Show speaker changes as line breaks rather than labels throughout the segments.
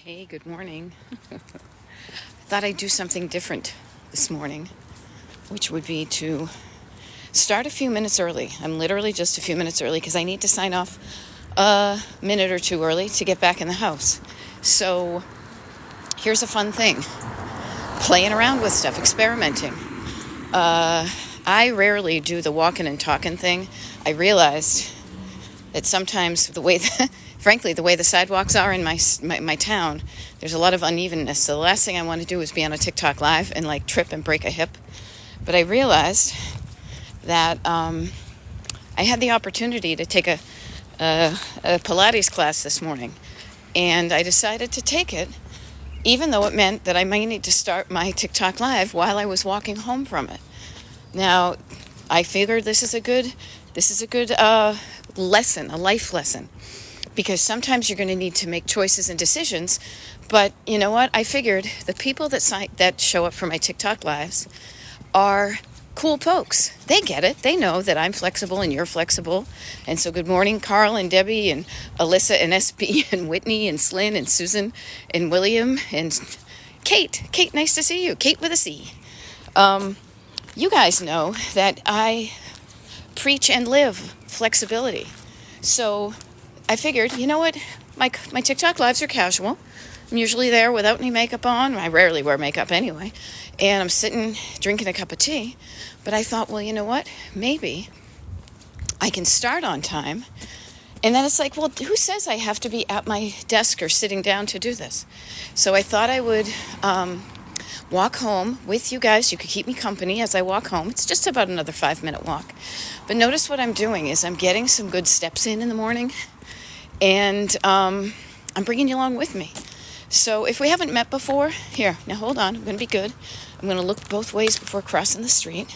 Hey, good morning. Thought I'd do something different this morning, which would be to start a few minutes early. I'm literally just a few minutes early because I need to sign off a minute or two early to get back in the house. So here's a fun thing. Playing around with stuff, experimenting. I rarely do the walking and talking thing. I realized that sometimes frankly, the way the sidewalks are in my town, there's a lot of unevenness. So the last thing I want to do is be on a TikTok live and trip and break a hip. But I realized that I had the opportunity to take a Pilates class this morning, and I decided to take it, even though it meant that I might need to start my TikTok live while I was walking home from it. Now, I figured this is a good lesson, a life lesson, because sometimes you're going to need to make choices and decisions. But you know what? I figured the people that show up for my TikTok lives are cool folks. They get it. They know that I'm flexible and you're flexible. And so good morning, Carl and Debbie and Alyssa and SB and Whitney and Slyn and Susan and William and Kate. Kate, nice to see you. Kate with a C. You guys know that I preach and live flexibility. So I figured, you know what? My TikTok lives are casual. I'm usually there without any makeup on. I rarely wear makeup anyway. And I'm sitting drinking a cup of tea. But I thought, well, you know what? Maybe I can start on time. And then it's like, well, who says I have to be at my desk or sitting down to do this? So I thought I would walk home with you guys. You could keep me company as I walk home. It's just about another 5-minute walk. But notice what I'm doing is I'm getting some good steps in the morning. And I'm bringing you along with me. So if we haven't met before, here, now hold on. I'm going to be good. I'm going to look both ways before crossing the street.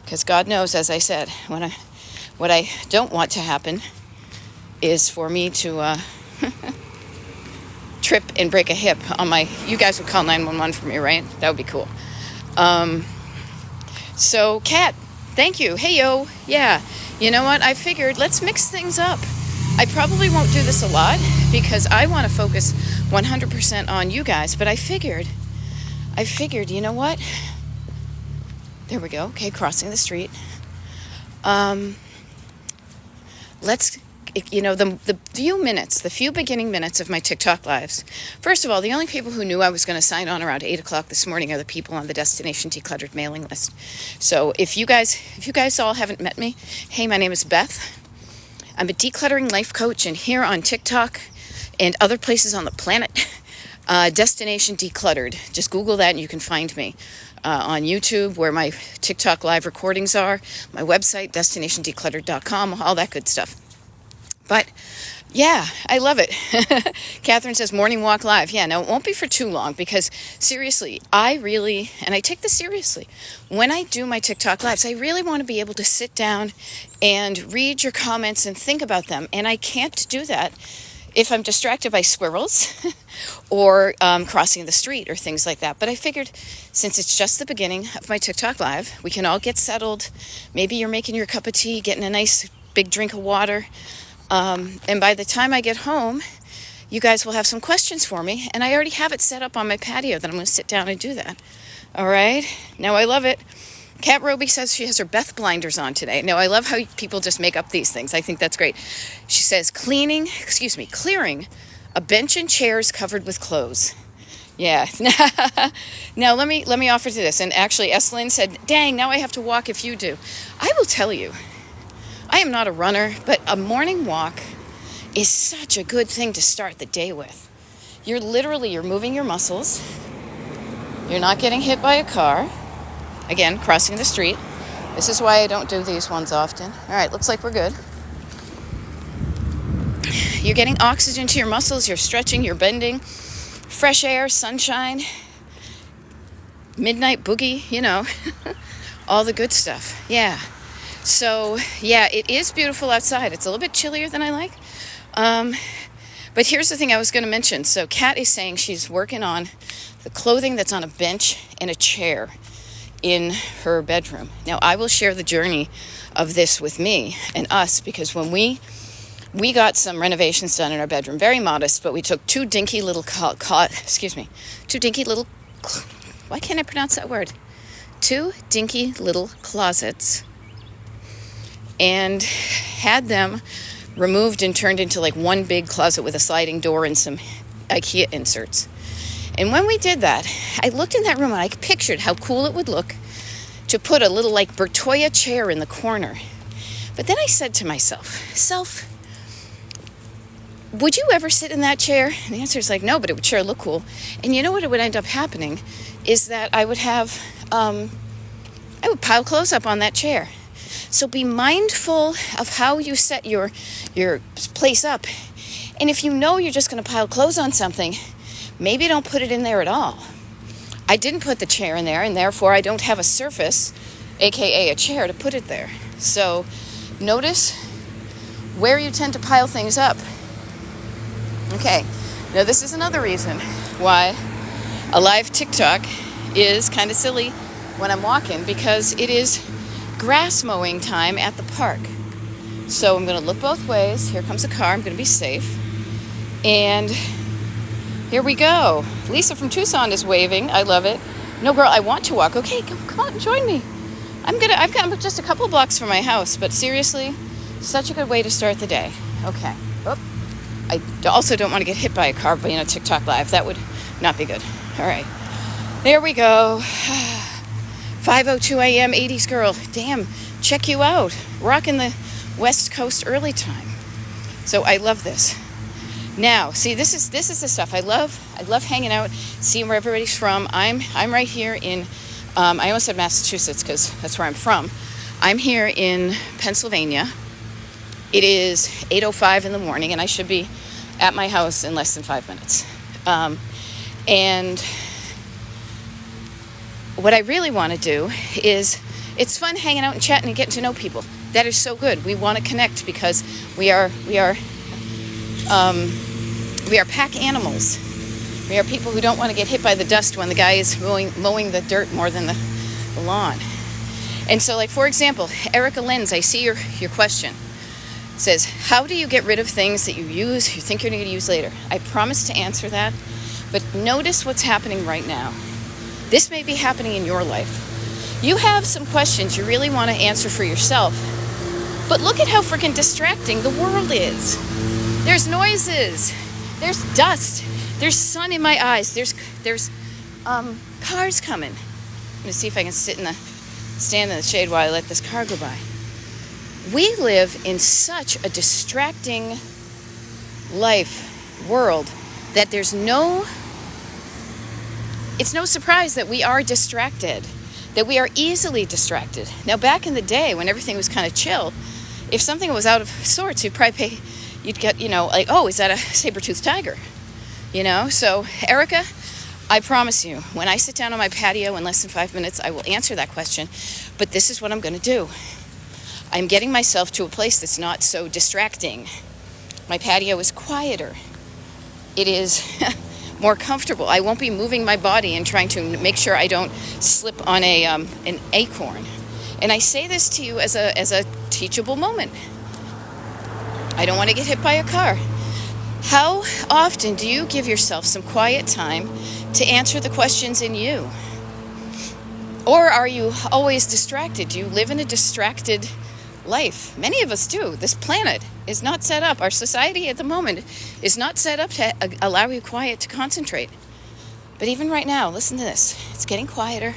Because God knows, as I said, what I don't want to happen is for me to trip and break a hip on you guys would call 911 for me, right? That would be cool. So Kat, thank you. Hey, yo. Yeah. You know what? I figured let's mix things up. I probably won't do this a lot because I want to focus 100% on you guys, but I figured, you know what? There we go. Okay, crossing the street. Let's, the few beginning minutes of my TikTok lives. First of all, the only people who knew I was going to sign on around 8 o'clock this morning are the people on the Destination Decluttered mailing list. So if you guys all haven't met me, hey, my name is Beth. I'm a decluttering life coach, and here on TikTok and other places on the planet, Destination Decluttered. Just Google that and you can find me. On YouTube, where my TikTok live recordings are, my website, destinationdecluttered.com, all that good stuff. But yeah, I love it. Catherine says morning walk live. Yeah, no, it won't be for too long because seriously, and I take this seriously, when I do my TikTok lives, I really want to be able to sit down and read your comments and think about them. And I can't do that if I'm distracted by squirrels or crossing the street or things like that. But I figured since it's just the beginning of my TikTok live, we can all get settled. Maybe you're making your cup of tea, getting a nice big drink of water. And by the time I get home, you guys will have some questions for me. And I already have it set up on my patio that I'm going to sit down and do that. All right. Now I love it. Kat Roby says she has her Beth blinders on today. Now I love how people just make up these things. I think that's great. She says clearing a bench and chairs covered with clothes. Yeah. Now let me offer to this. And actually, Eslyn said, dang, now I have to walk if you do. I will tell you, I am not a runner, but a morning walk is such a good thing to start the day with. You're moving your muscles. You're not getting hit by a car. Again, crossing the street. This is why I don't do these ones often. All right, looks like we're good. You're getting oxygen to your muscles. You're stretching. You're bending. Fresh air, sunshine, midnight boogie, all the good stuff. Yeah. So, yeah, it is beautiful outside. It's a little bit chillier than I like. But here's the thing I was going to mention. So Kat is saying she's working on the clothing that's on a bench and a chair in her bedroom. Now, I will share the journey of this with me and us because when we We got some renovations done in our bedroom, very modest, but we took two dinky little why can't I pronounce that word? Two dinky little closets, and had them removed and turned into like one big closet with a sliding door and some IKEA inserts. And when we did that, I looked in that room and I pictured how cool it would look to put a little like Bertoya chair in the corner. But then I said to myself, would you ever sit in that chair? And the answer is like, no, but it would sure look cool. And you know what would end up happening is that I would pile clothes up on that chair. So be mindful of how you set your place up. And if you know you're just going to pile clothes on something, maybe don't put it in there at all. I didn't put the chair in there, and therefore I don't have a surface, aka a chair, to put it there. So notice where you tend to pile things up. Okay, now this is another reason why a live TikTok is kind of silly when I'm walking, because it is grass mowing time at the park. So I'm going to look both ways. Here comes a car. I'm going to be safe. And here we go. Lisa from Tucson is waving. I love it. No, girl, I want to walk. Okay, come on, join me. I've got just a couple blocks from my house, but seriously, such a good way to start the day. Okay. Oh, I also don't want to get hit by a car being a TikTok live. That would not be good. All right. There we go. 5:02 a.m. 80s girl. Damn, check you out. Rocking the West Coast early time. So I love this. Now, see, this is the stuff I love. I love hanging out, seeing where everybody's from. I'm right here in I almost said Massachusetts because that's where I'm from. I'm here in Pennsylvania. It is 8:05 in the morning, and I should be at my house in less than 5 minutes. And what I really want to do is, it's fun hanging out and chatting and getting to know people. That is so good. We want to connect because we are pack animals. We are people who don't want to get hit by the dust when the guy is mowing the dirt more than the lawn. And so, like, for example, Erica Lenz, I see your question. It says, how do you get rid of things that you think you're going to use later? I promise to answer that, but notice what's happening right now. This may be happening in your life. You have some questions you really want to answer for yourself, but look at how freaking distracting the world is. There's noises, there's dust, there's sun in my eyes, there's cars coming. I'm gonna see if I can stand in the shade while I let this car go by. We live in such a distracting world that it's no surprise that we are distracted, that we are easily distracted. Now, back in the day when everything was kind of chill, if something was out of sorts, you'd get, like, oh, is that a saber-toothed tiger? So Erica, I promise you, when I sit down on my patio in less than 5 minutes, I will answer that question. But this is what I'm going to do. I'm getting myself to a place that's not so distracting. My patio is quieter. It is more comfortable. I won't be moving my body and trying to make sure I don't slip on an acorn. And I say this to you as a teachable moment. I don't want to get hit by a car. How often do you give yourself some quiet time to answer the questions in you? Or are you always distracted? Do you live in a distracted life? Many of us do. This planet is not set up. Our society at the moment is not set up to allow you quiet to concentrate. But even right now, listen to this. It's getting quieter.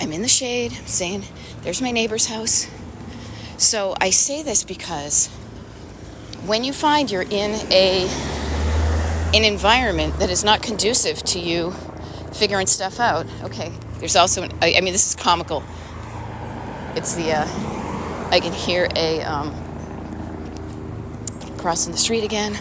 I'm in the shade. I'm saying, there's my neighbor's house. So I say this because when you find you're in an environment that is not conducive to you figuring stuff out, okay, there's also, this is comical. It's I can hear crossing the street again.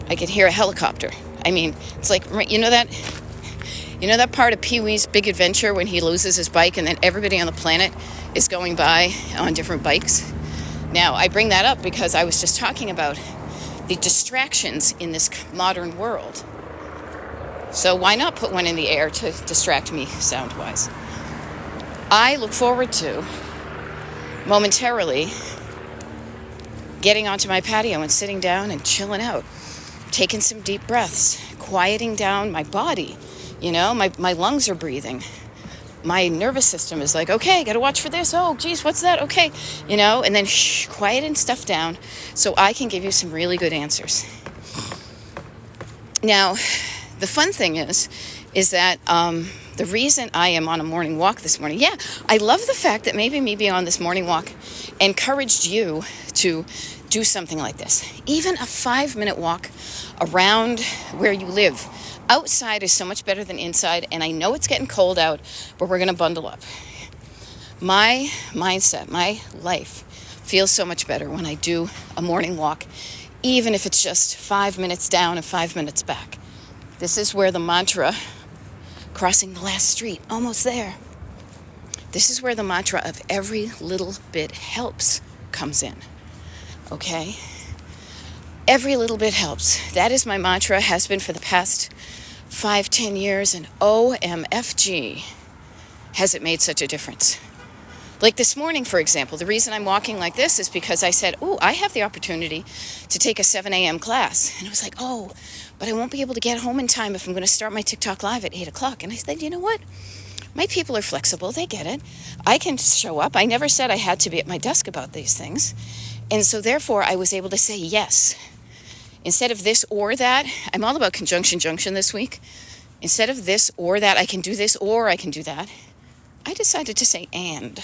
I can hear a helicopter. It's like, you know that part of Pee-wee's Big Adventure when he loses his bike and then everybody on the planet is going by on different bikes? Now, I bring that up because I was just talking about the distractions in this modern world. So why not put one in the air to distract me sound-wise? I look forward to, momentarily, getting onto my patio and sitting down and chilling out, taking some deep breaths, quieting down my body. My lungs are breathing. My nervous system is like, okay, got to watch for this. Oh, geez, what's that? Okay, and then quieting stuff down so I can give you some really good answers. Now, the fun thing is that the reason I am on a morning walk this morning, I love the fact that maybe me being on this morning walk encouraged you to do something like this. Even a 5-minute walk around where you live. Outside is so much better than inside, and I know it's getting cold out, but we're going to bundle up. My mindset, my life feels so much better when I do a morning walk, even if it's just 5 minutes down and 5 minutes back. This is where the mantra, crossing the last street, almost there. This is where the mantra of every little bit helps comes in. Okay? Every little bit helps. That is my mantra, has been for the past 5-10 years, and OMFG, has it made such a difference. Like this morning, for example, the reason I'm walking like this is because I said, I have the opportunity to take a 7 a.m. class. And I was like, but I won't be able to get home in time if I'm going to start my TikTok live at 8 o'clock. And I said, you know what? My people are flexible. They get it. I can show up. I never said I had to be at my desk about these things. And so therefore, I was able to say yes. Instead of this or that, I'm all about conjunction junction this week. Instead of this or that, I can do this or I can do that. I decided to say and.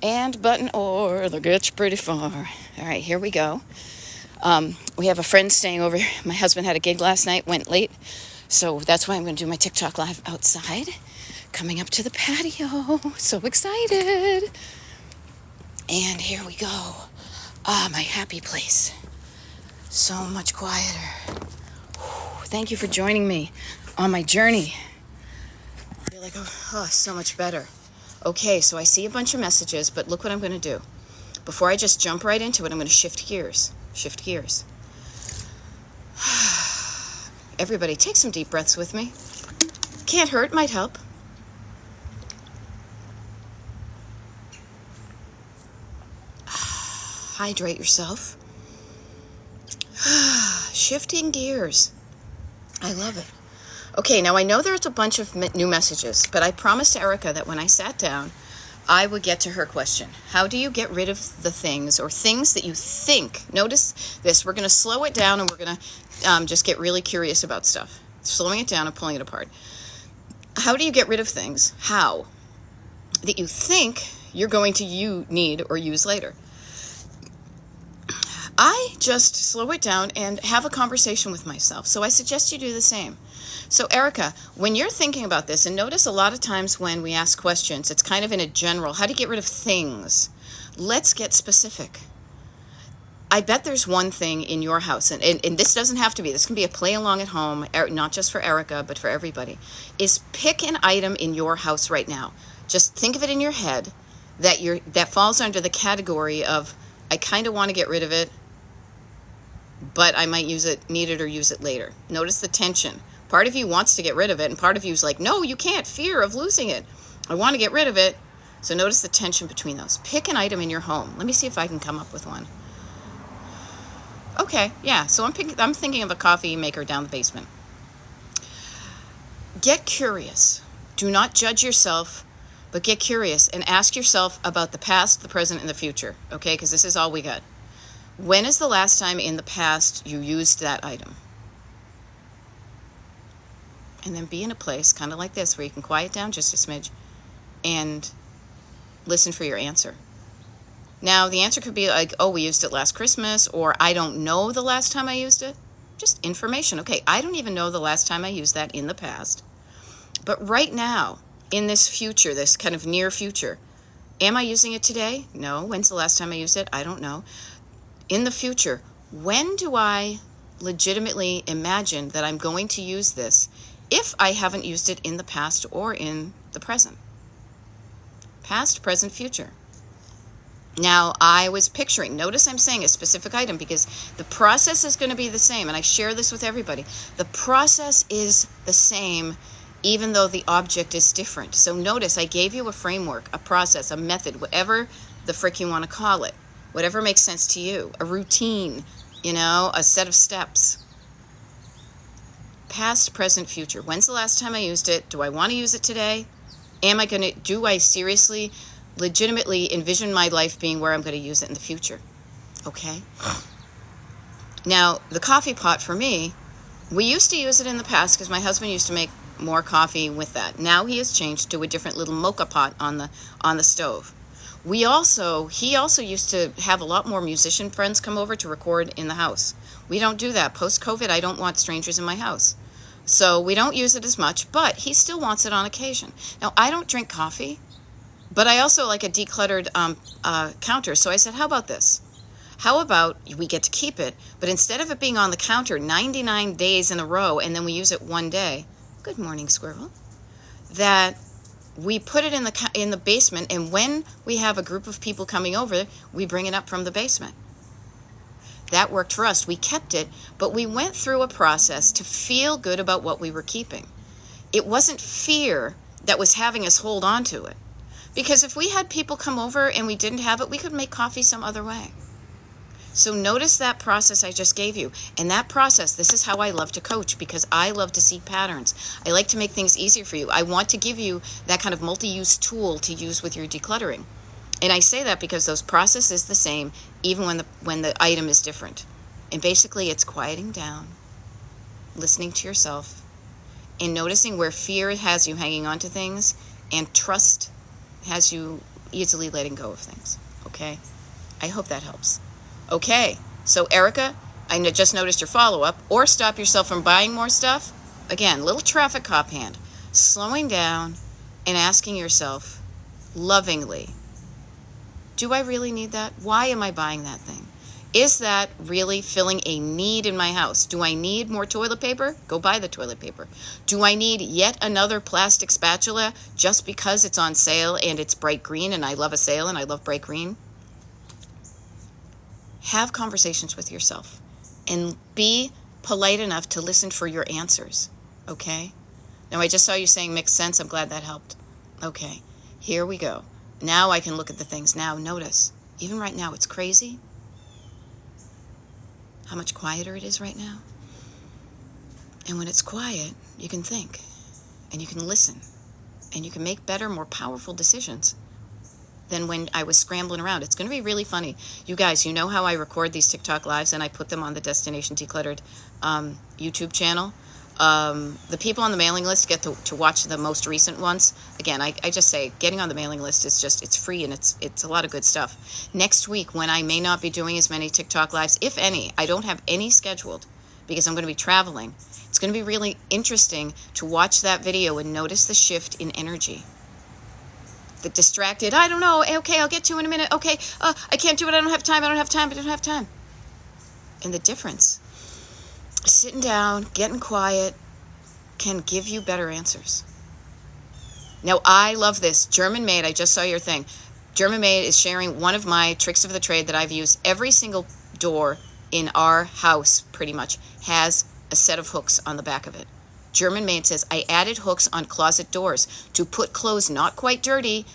And button or, that gets pretty far. All right, here we go. We have a friend staying over. My husband had a gig last night, went late. So that's why I'm going to do my TikTok live outside. Coming up to the patio. So excited. And here we go. My happy place. So much quieter. Thank you for joining me on my journey. I feel like, so much better. Okay, so I see a bunch of messages, but look what I'm going to do. Before I just jump right into it, I'm going to shift gears. Shift gears. Everybody, take some deep breaths with me. Can't hurt, might help. Hydrate yourself. Shifting gears. I love it. Okay, now I know there's a bunch of new messages, but I promised Erica that when I sat down, I would get to her question. How do you get rid of the things or things that you think? Notice this. We're going to slow it down and we're going to just get really curious about stuff. Slowing it down and pulling it apart. How do you get rid of things? How? That you think you're going to need or use later. I just slow it down and have a conversation with myself. So I suggest you do the same. So Erica, when you're thinking about this, and notice a lot of times when we ask questions, it's kind of in a general, how do you get rid of things? Let's get specific. I bet there's one thing in your house, and this doesn't have to be, this can be a play along at home, not just for Erica, but for everybody, is pick an item in your house right now. Just think of it in your head that falls under the category of, I kind of want to get rid of it, but I might need it or use it later. Notice the tension. Part of you wants to get rid of it, and part of you is like, no, you can't, fear of losing it. I want to get rid of it. So notice the tension between those. Pick an item in your home. Let me see if I can come up with one. Okay, yeah, so I'm thinking of a coffee maker down the basement. Get curious. Do not judge yourself, but get curious and ask yourself about the past, the present, and the future, okay? Because this is all we got. When is the last time in the past you used that item? And then be in a place kind of like this where you can quiet down just a smidge and listen for your answer. Now, the answer could be like, we used it last Christmas, or I don't know the last time I used it. Just information. Okay, I don't even know the last time I used that in the past. But right now, in this future, this kind of near future, am I using it today? No. When's the last time I used it? I don't know. In the future, when do I legitimately imagine that I'm going to use this if I haven't used it in the past or in the present? Past, present, future. Now, I was picturing, notice I'm saying a specific item because the process is going to be the same, and I share this with everybody. The process is the same even though the object is different. So notice I gave you a framework, a process, a method, whatever the frick you want to call it. Whatever makes sense to you. A routine, a set of steps. Past, present, future. When's the last time I used it? Do I want to use it today? Do I seriously, legitimately envision my life being where I'm going to use it in the future? Okay. Now, the coffee pot for me, we used to use it in the past because my husband used to make more coffee with that. Now he has changed to a different little mocha pot on the stove. He also used to have a lot more musician friends come over to record in the house. We don't do that. Post-COVID, I don't want strangers in my house. So we don't use it as much, but he still wants it on occasion. Now, I don't drink coffee, but I also like a decluttered counter. So I said, how about this? How about we get to keep it, but instead of it being on the counter 99 days in a row and then we use it one day, good morning, squirrel, that we put it in the basement, and when we have a group of people coming over, we bring it up from the basement. That worked for us. We kept it, but we went through a process to feel good about what we were keeping. It wasn't fear that was having us hold on to it. Because if we had people come over and we didn't have it, we could make coffee some other way. So notice that process I just gave you. And that process, this is how I love to coach, because I love to see patterns. I like to make things easier for you. I want to give you that kind of multi-use tool to use with your decluttering. And I say that because those processes the same, even when the item is different. And basically it's quieting down, listening to yourself, and noticing where fear has you hanging on to things, and trust has you easily letting go of things. Okay? I hope that helps. Okay, so Erica, I just noticed your follow-up, or stop yourself from buying more stuff. Again, little traffic cop hand. Slowing down and asking yourself lovingly, do I really need that? Why am I buying that thing? Is that really filling a need in my house? Do I need more toilet paper? Go buy the toilet paper. Do I need yet another plastic spatula just because it's on sale and it's bright green and I love a sale and I love bright green? Have conversations with yourself and be polite enough to listen for your answers, okay? Now, I just saw you saying makes sense. I'm glad that helped. Okay, here we go. Now I can look at the things. Now, notice, even right now, it's crazy how much quieter it is right now. And when it's quiet, you can think, and you can listen, and you can make better, more powerful decisions than when I was scrambling around. It's going to be really funny. You guys, you know how I record these TikTok lives and I put them on the Destination Decluttered YouTube channel? The people on the mailing list get to watch the most recent ones. Again, I just say getting on the mailing list is just, it's free and it's a lot of good stuff. Next week, when I may not be doing as many TikTok lives, if any, I don't have any scheduled because I'm going to be traveling. It's going to be really interesting to watch that video and notice the shift in energy. The distracted, I don't know, okay, I'll get to you in a minute, okay, I can't do it, I don't have time. And the difference, sitting down, getting quiet, can give you better answers. Now, I love this. German Maid, I just saw your thing. German Maid is sharing one of my tricks of the trade that I've used. Every single door in our house, pretty much, has a set of hooks on the back of it. German Maid says, I added hooks on closet doors to put clothes not quite dirty.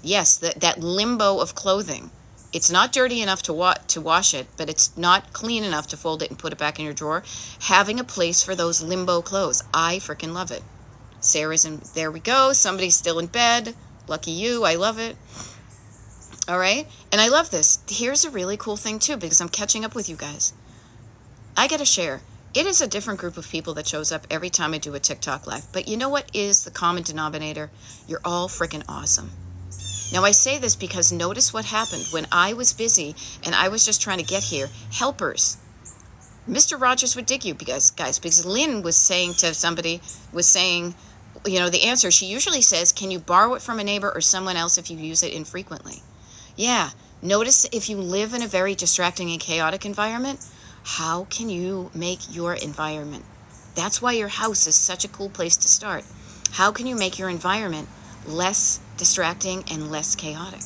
Yes, that limbo of clothing. It's not dirty enough to wash it, but it's not clean enough to fold it and put it back in your drawer. Having a place for those limbo clothes. I freaking love it. Sarah's in, there we go. Somebody's still in bed. Lucky you. I love it. All right. And I love this. Here's a really cool thing too, because I'm catching up with you guys. I got to share. It is a different group of people that shows up every time I do a TikTok live. But you know what is the common denominator? You're all freaking awesome. Now, I say this because notice what happened when I was busy and I was just trying to get here. Helpers. Mr. Rogers would dig you, because Lynn was saying to somebody, the answer. She usually says, can you borrow it from a neighbor or someone else if you use it infrequently? Yeah. Notice if you live in a very distracting and chaotic environment, how can you make your environment? That's why your house is such a cool place to start. How can you make your environment less distracting and less chaotic?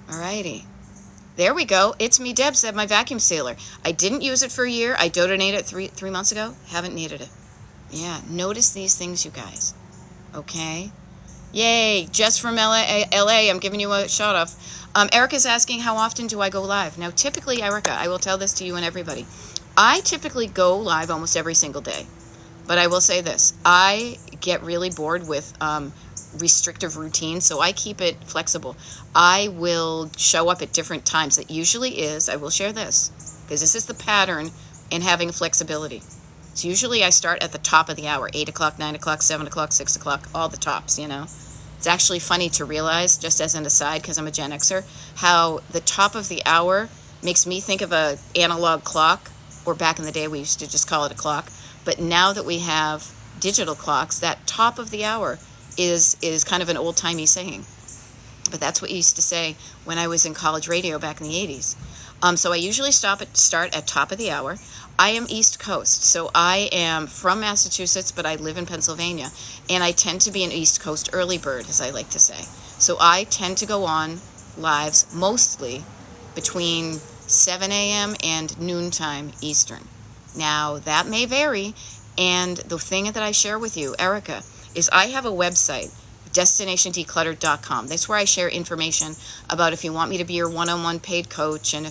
Alrighty. There we go. It's me, Deb, said my vacuum sealer. I didn't use it for a year. I donated it three months ago. Haven't needed it. Yeah, notice these things, you guys. Okay? Yay, just from LA, I'm giving you a shout off. Erica's asking, how often do I go live? Now, typically, Erica, I will tell this to you and everybody. I typically go live almost every single day. But I will say this, I get really bored with restrictive routines, so I keep it flexible. I will show up at different times. It usually is, I will share this, because this is the pattern in having flexibility. So usually I start at the top of the hour, 8 o'clock, 9 o'clock, 7 o'clock, 6 o'clock, all the tops, you know. It's actually funny to realize, just as an aside, because I'm a Gen Xer, how the top of the hour makes me think of a analog clock, or back in the day we used to just call it a clock. But now that we have digital clocks, that top of the hour is kind of an old-timey saying. But that's what you used to say when I was in college radio back in the 80s. So I usually start at top of the hour. I am East Coast, so I am from Massachusetts, but I live in Pennsylvania. And I tend to be an East Coast early bird, as I like to say. So I tend to go on lives mostly between 7 a.m. and noontime Eastern. Now, that may vary, and the thing that I share with you, Erica, is I have a website, destinationdecluttered.com. That's where I share information about if you want me to be your one-on-one paid coach and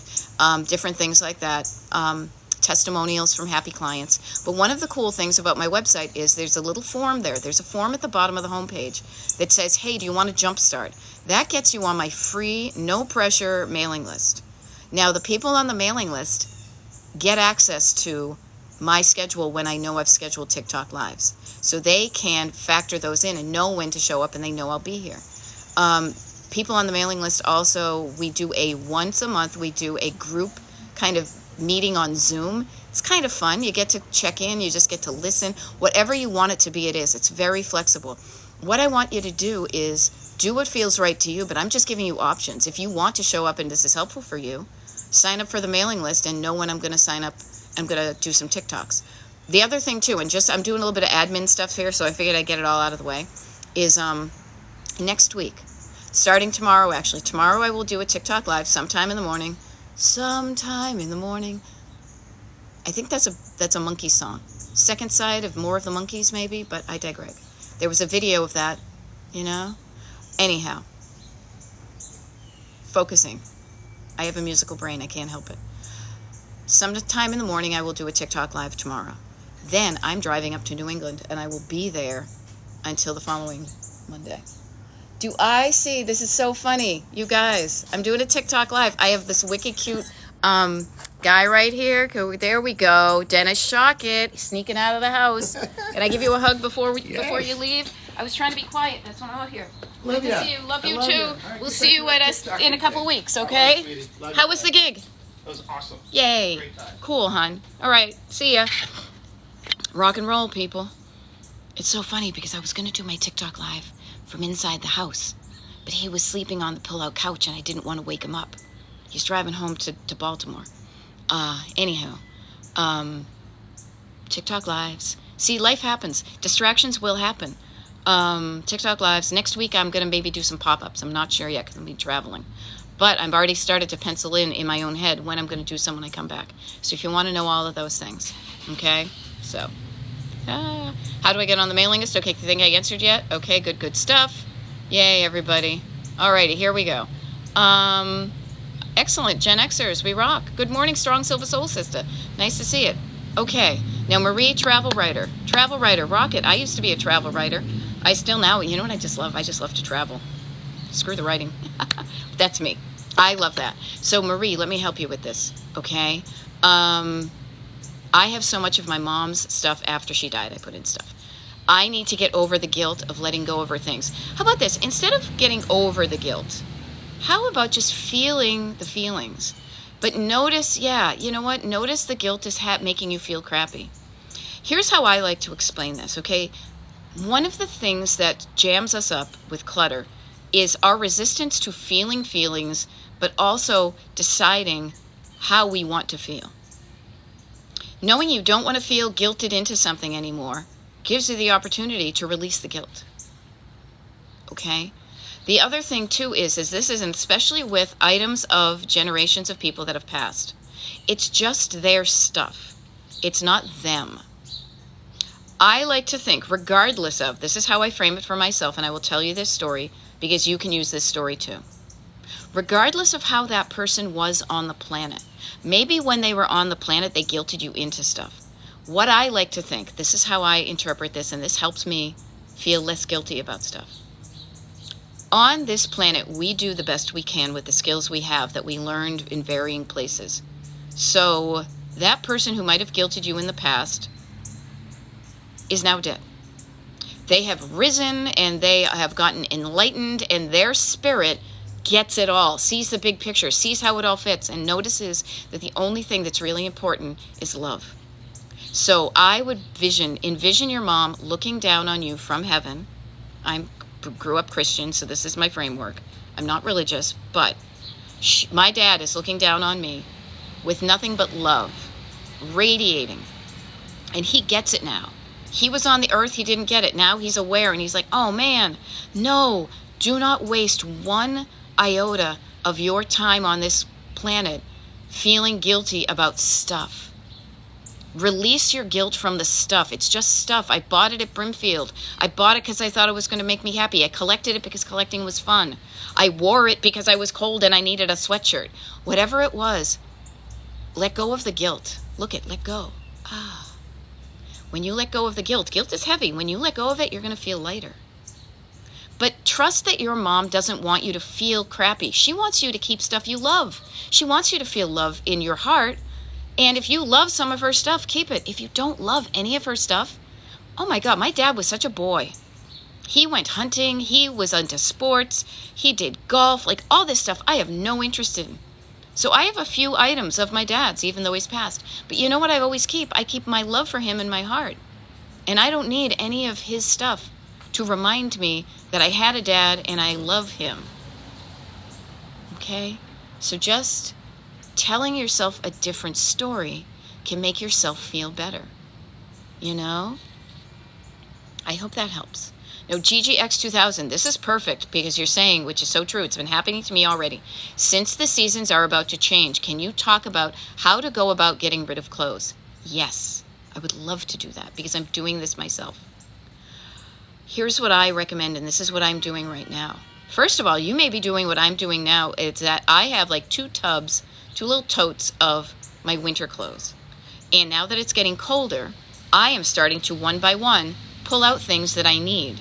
different things like that, testimonials from happy clients. But one of the cool things about my website is there's a little form there. There's a form at the bottom of the homepage that says, hey, do you want to jumpstart? That gets you on my free, no-pressure mailing list. Now, the people on the mailing list get access to my schedule when I know I've scheduled TikTok lives. So they can factor those in and know when to show up, and they know I'll be here. People on the mailing list also, we do once a month, we do a group kind of meeting on Zoom. It's kind of fun. You get to check in, you just get to listen. Whatever you want it to be, it is. It's very flexible. What I want you to do is do what feels right to you, but I'm just giving you options. If you want to show up and this is helpful for you, sign up for the mailing list and know when I'm going to sign up. I'm going to do some TikToks. The other thing too, and I'm doing a little bit of admin stuff here, so I figured I'd get it all out of the way, is next week, starting tomorrow actually. Tomorrow I will do a TikTok live sometime in the morning. I think that's a monkey song. Second side of More of the Monkeys maybe, but I digress. There was a video of that, you know? Anyhow, focusing. I have a musical brain, I can't help it. Sometime in the morning I will do a TikTok live tomorrow. Then I'm driving up to New England and I will be there until the following Monday. Do I see? This is so funny. You guys, I'm doing a TikTok live. I have this wicked cute guy right here. There we go. Dennis Shockett sneaking out of the house. Can I give you a hug before you leave? I was trying to be quiet. That's why I'm out here. Love to see you. Love you too. Right, we'll see you at us in a couple weeks, okay? Right, how was the gig?
It was awesome.
Yay. Great time. Cool, hon. All right. See ya. Rock and roll, people. It's so funny because I was going to do my TikTok live from inside the house, but he was sleeping on the pull-out couch and I didn't want to wake him up. He's driving home to Baltimore. Anyhow, TikTok lives. See, life happens. Distractions will happen. TikTok lives. Next week I'm going to maybe do some pop-ups. I'm not sure yet because I'm going to be traveling. But I've already started to pencil in my own head when I'm going to do some when I come back. So if you want to know all of those things, okay? So, how do I get on the mailing list? Okay, you think I answered yet? Okay, good stuff. Yay, everybody. Alrighty, here we go. Excellent, Gen Xers, we rock. Good morning, Strong Silver Soul Sister. Nice to see it. Okay, now Marie, travel writer. Travel writer, rock it. I used to be a travel writer. I still now, you know what I just love? I just love to travel. Screw the writing. That's me. I love that. So Marie, let me help you with this, okay? I have so much of my mom's stuff after she died. I put in stuff. I need to get over the guilt of letting go of her things. How about this? Instead of getting over the guilt, how about just feeling the feelings? But notice, you know what? Notice the guilt is making you feel crappy. Here's how I like to explain this, okay? One of the things that jams us up with clutter is our resistance to feeling feelings, but also deciding how we want to feel. Knowing you don't want to feel guilted into something anymore gives you the opportunity to release the guilt. Okay? The other thing too is this is, and especially with items of generations of people that have passed, it's just their stuff. It's not them. I like to think, regardless of, this is how I frame it for myself, and I will tell you this story because you can use this story too. Regardless of how that person was on the planet, maybe when they were on the planet, they guilted you into stuff. What I like to think, this is how I interpret this, and this helps me feel less guilty about stuff. On this planet, we do the best we can with the skills we have that we learned in varying places. So that person who might have guilted you in the past is now dead. They have risen and they have gotten enlightened, and their spirit gets it all, sees the big picture, sees how it all fits, and notices that the only thing that's really important is love. So I would envision your mom looking down on you from heaven. I grew up Christian, so this is my framework. I'm not religious, but my dad is looking down on me with nothing but love, radiating. And he gets it now. He was on the earth, he didn't get it. Now he's aware, and he's like, oh man, no, do not waste one iota of your time on this planet feeling guilty about stuff. Release your guilt from the stuff. It's just stuff. I bought it at Brimfield. I bought it because I thought it was going to make me happy. I collected it because collecting was fun. I wore it because I was cold and I needed a sweatshirt. Whatever it was, let go of the guilt. Let go. When you let go of the guilt is heavy. When you let go of it, you're going to feel lighter. But trust that your mom doesn't want you to feel crappy. She wants you to keep stuff you love. She wants you to feel love in your heart. And if you love some of her stuff, keep it. If you don't love any of her stuff, oh my God, my dad was such a boy. He went hunting. He was into sports. He did golf, like all this stuff I have no interest in. So I have a few items of my dad's, even though he's passed. But you know what I always keep? I keep my love for him in my heart. And I don't need any of his stuff to remind me that I had a dad and I love him. Okay? So just telling yourself a different story can make yourself feel better. You know? I hope that helps. Now, GGX2000, this is perfect because you're saying, which is so true, it's been happening to me already. Since the seasons are about to change, can you talk about how to go about getting rid of clothes? Yes, I would love to do that because I'm doing this myself. Here's what I recommend, and this is what I'm doing right now. First of all, you may be doing what I'm doing now. It's that I have like 2 little totes of my winter clothes. And now that it's getting colder, I am starting to one by one pull out things that I need.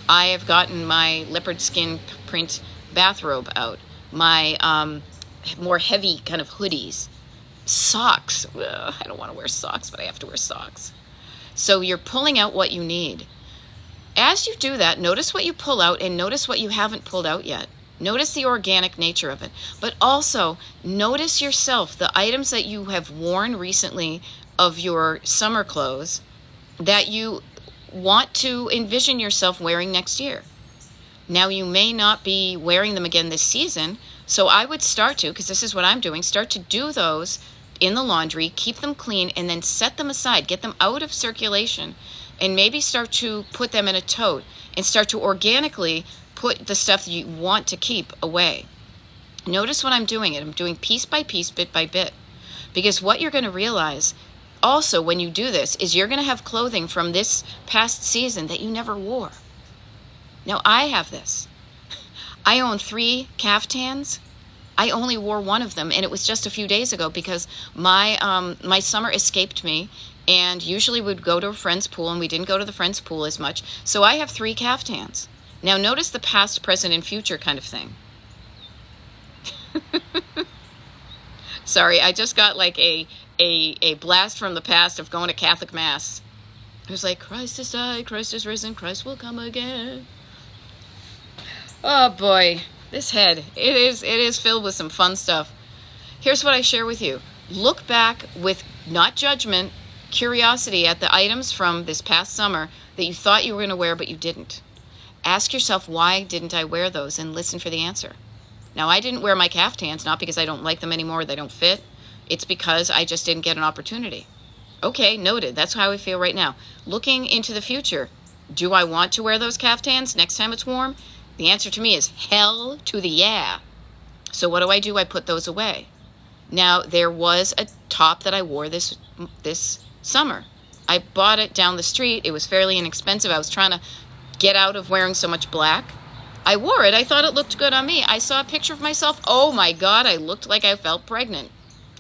I have gotten my leopard skin print bathrobe out, my more heavy kind of hoodies, socks. Ugh, I don't want to wear socks, but I have to wear socks. So you're pulling out what you need. As you do that, notice what you pull out and notice what you haven't pulled out yet. Notice the organic nature of it. But also, notice yourself, the items that you have worn recently of your summer clothes that you want to envision yourself wearing next year. Now, you may not be wearing them again this season, so I would start to, because this is what I'm doing, start to do those in the laundry, keep them clean, and then set them aside, get them out of circulation, and maybe start to put them in a tote and start to organically put the stuff that you want to keep away. Notice what I'm doing. I'm doing piece by piece, bit by bit, because what you're going to realize also when you do this is you're going to have clothing from this past season that you never wore. Now, I have this. I own 3 caftans. I only wore one of them, and it was just a few days ago because my summer escaped me, and usually we'd go to a friend's pool, and we didn't go to the friend's pool as much. So I have 3 caftans. Now, notice the past, present, and future kind of thing. Sorry, I just got like a blast from the past of going to Catholic Mass. It was like, Christ has died, Christ is risen, Christ will come again. Oh boy, this head, it is filled with some fun stuff. Here's what I share with you. Look back with not judgment, curiosity at the items from this past summer that you thought you were going to wear but you didn't. Ask yourself, why didn't I wear those, and listen for the answer. Now, I didn't wear my caftans, not because I don't like them anymore, they don't fit. It's because I just didn't get an opportunity. Okay, noted. That's how I feel right now. Looking into the future, do I want to wear those caftans next time it's warm? The answer to me is hell to the yeah. So what do? I put those away. Now, there was a top that I wore this summer. I bought it down the street. It was fairly inexpensive. I was trying to get out of wearing so much black. I wore it. I thought it looked good on me. I saw a picture of myself. Oh my God, I looked like I felt pregnant.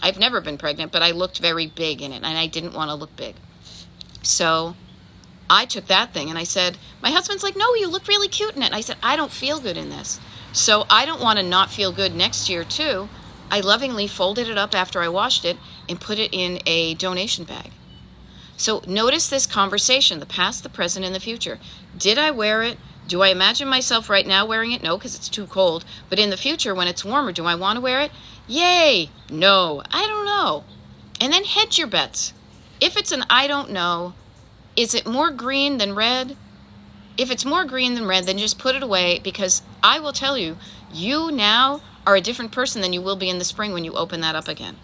I've never been pregnant, but I looked very big in it, and I didn't want to look big. So I took that thing and I said, my husband's like, no, you look really cute in it. And I said, I don't feel good in this. So I don't want to not feel good next year too. I lovingly folded it up after I washed it and put it in a donation bag. So notice this conversation, the past, the present, and the future. Did I wear it? Do I imagine myself right now wearing it? No, because it's too cold. But in the future, when it's warmer, do I want to wear it? Yay! No, I don't know. And then hedge your bets. If it's an I don't know, is it more green than red? If it's more green than red, then just put it away, because I will tell you, you now are a different person than you will be in the spring when you open that up again.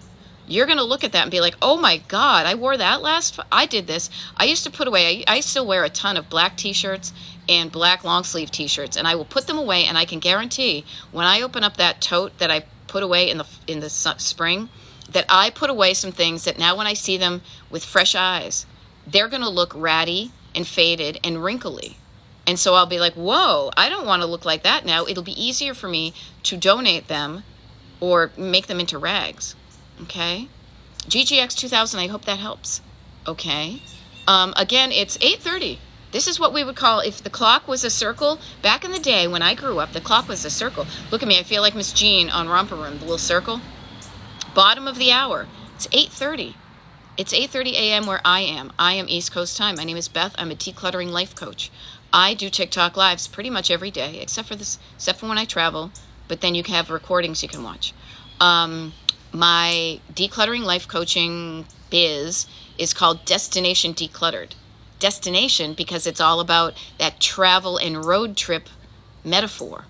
You're going to look at that and be like, oh my God, I wore that I did this. I used to put away, I still wear a ton of black t-shirts and black long sleeve t-shirts, and I will put them away, and I can guarantee when I open up that tote that I put away in the spring, that I put away some things that now when I see them with fresh eyes, they're going to look ratty and faded and wrinkly. And so I'll be like, whoa, I don't want to look like that now. It'll be easier for me to donate them or make them into rags. Okay? GGX 2000, I hope that helps. Okay? Again, it's 8:30. This is what we would call, if the clock was a circle, back in the day when I grew up, the clock was a circle. Look at me, I feel like Miss Jean on Romper Room, the little circle. Bottom of the hour. It's 8:30. It's 8:30 a.m. where I am. I am East Coast time. My name is Beth. I'm a decluttering life coach. I do TikTok lives pretty much every day, except for when I travel. But then you can have recordings you can watch. My decluttering life coaching biz is called Destination Decluttered. Destination because it's all about that travel and road trip metaphor.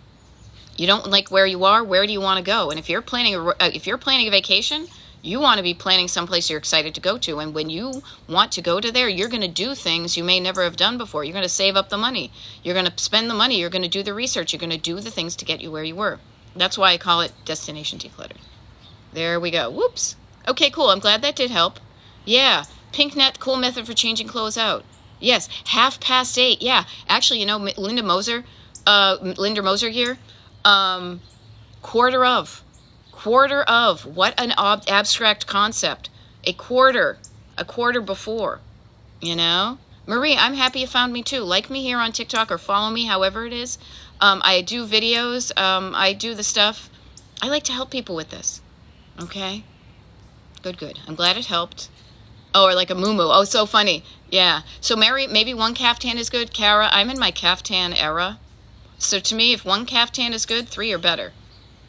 You don't like where you are. Where do you want to go? And if you're planning a vacation, you want to be planning someplace you're excited to go to. And when you want to go to there, you're going to do things you may never have done before. You're going to save up the money. You're going to spend the money. You're going to do the research. You're going to do the things to get you where you were. That's why I call it Destination Decluttered. There we go. Whoops. Okay, cool. I'm glad that did help. Yeah. Pink net, cool method for changing clothes out. Yes. 8:30. Yeah. Actually, you know, Linda Moser here. Quarter of. What an abstract concept. A quarter before, you know? Marie, I'm happy you found me too. Like me here on TikTok or follow me, however it is. I do videos. I do the stuff. I like to help people with this. Okay? Good. I'm glad it helped. Oh, or like a muumuu. Oh, so funny. Yeah. So Mary, maybe one caftan is good. Kara, I'm in my caftan era. So to me, if one caftan is good, 3 are better.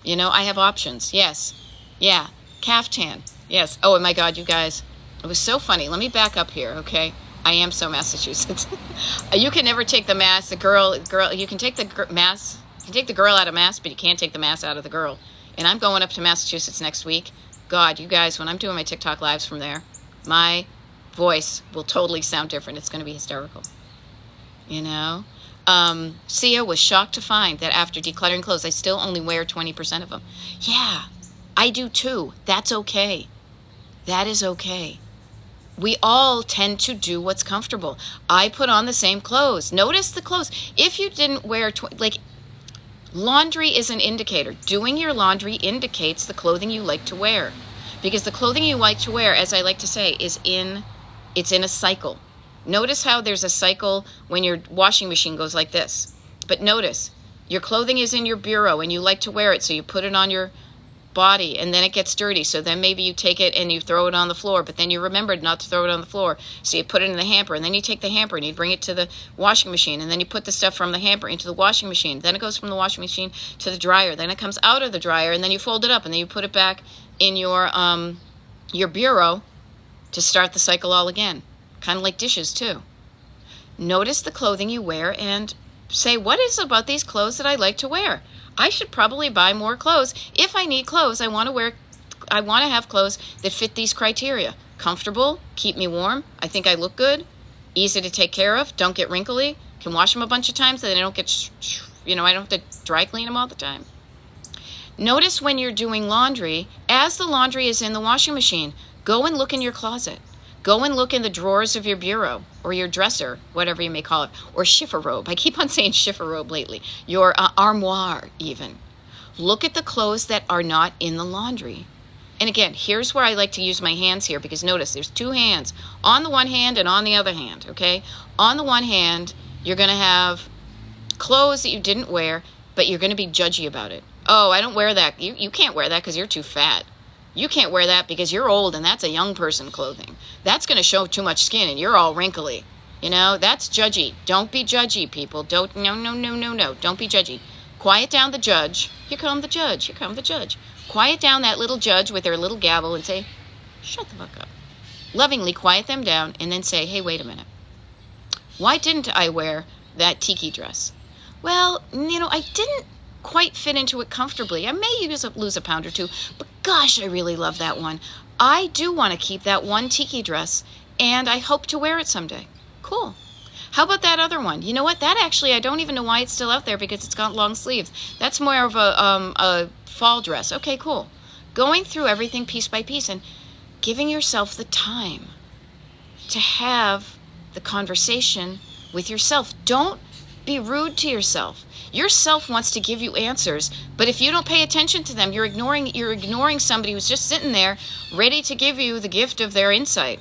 You know, I have options. Yes. Yeah. Caftan. Yes. Oh, my God, you guys. It was so funny. Let me back up here, okay? I am so Massachusetts. You can never take the mass. The girl, you can take the mass. You can take the girl out of mass, but you can't take the mass out of the girl. And I'm going up to Massachusetts next week. God, you guys, when I'm doing my TikTok lives from there, my voice will totally sound different. It's going to be hysterical. You know? Sia was shocked to find that after decluttering clothes, I still only wear 20% of them. Yeah, I do too. That's okay. That is okay. We all tend to do what's comfortable. I put on the same clothes. Notice the clothes. If you didn't wear, laundry is an indicator. Doing your laundry indicates the clothing you like to wear. Because the clothing you like to wear, as I like to say, it's in a cycle. Notice how there's a cycle when your washing machine goes like this. But notice, your clothing is in your bureau and you like to wear it, so you put it on your body and then it gets dirty. So then maybe you take it and you throw it on the floor, but then you remembered not to throw it on the floor. So you put it in the hamper, and then you take the hamper and you bring it to the washing machine, and then you put the stuff from the hamper into the washing machine. Then it goes from the washing machine to the dryer. Then it comes out of the dryer, and then you fold it up, and then you put it back in your bureau to start the cycle all again. Kind of like dishes too. Notice the clothing you wear and say, what is it about these clothes that I like to wear? I should probably buy more clothes. If I need clothes, I want to have clothes that fit these criteria. Comfortable, keep me warm, I think I look good, easy to take care of, don't get wrinkly, can wash them a bunch of times so they don't get, I don't have to dry clean them all the time. Notice when you're doing laundry, as the laundry is in the washing machine, go and look in your closet. Go and look in the drawers of your bureau or your dresser, whatever you may call it, or chifforobe. I keep on saying chifforobe lately. Your armoire, even. Look at the clothes that are not in the laundry. And again, here's where I like to use my hands here, because notice there's two hands, on the one hand and on the other hand, okay? On the one hand, you're going to have clothes that you didn't wear, but you're going to be judgy about it. Oh, I don't wear that. You can't wear that because you're too fat. You can't wear that because you're old and that's a young person clothing. That's going to show too much skin and you're all wrinkly. You know, that's judgy. Don't be judgy, people. No. Don't be judgy. Quiet down the judge. Here come the judge. Here come the judge. Quiet down that little judge with their little gavel and say, shut the fuck up. Lovingly quiet them down and then say, hey, wait a minute. Why didn't I wear that tiki dress? Well, I didn't quite fit into it comfortably. I may lose a pound or two, but gosh, I really love that one. I do want to keep that one tiki dress, and I hope to wear it someday. Cool. How about that other one? You know what? That actually, I don't even know why it's still out there because it's got long sleeves. That's more of a fall dress. Okay, cool. Going through everything piece by piece and giving yourself the time to have the conversation with yourself. Don't be rude to yourself. Yourself wants to give you answers, but if you don't pay attention to them, you're ignoring somebody who's just sitting there ready to give you the gift of their insight.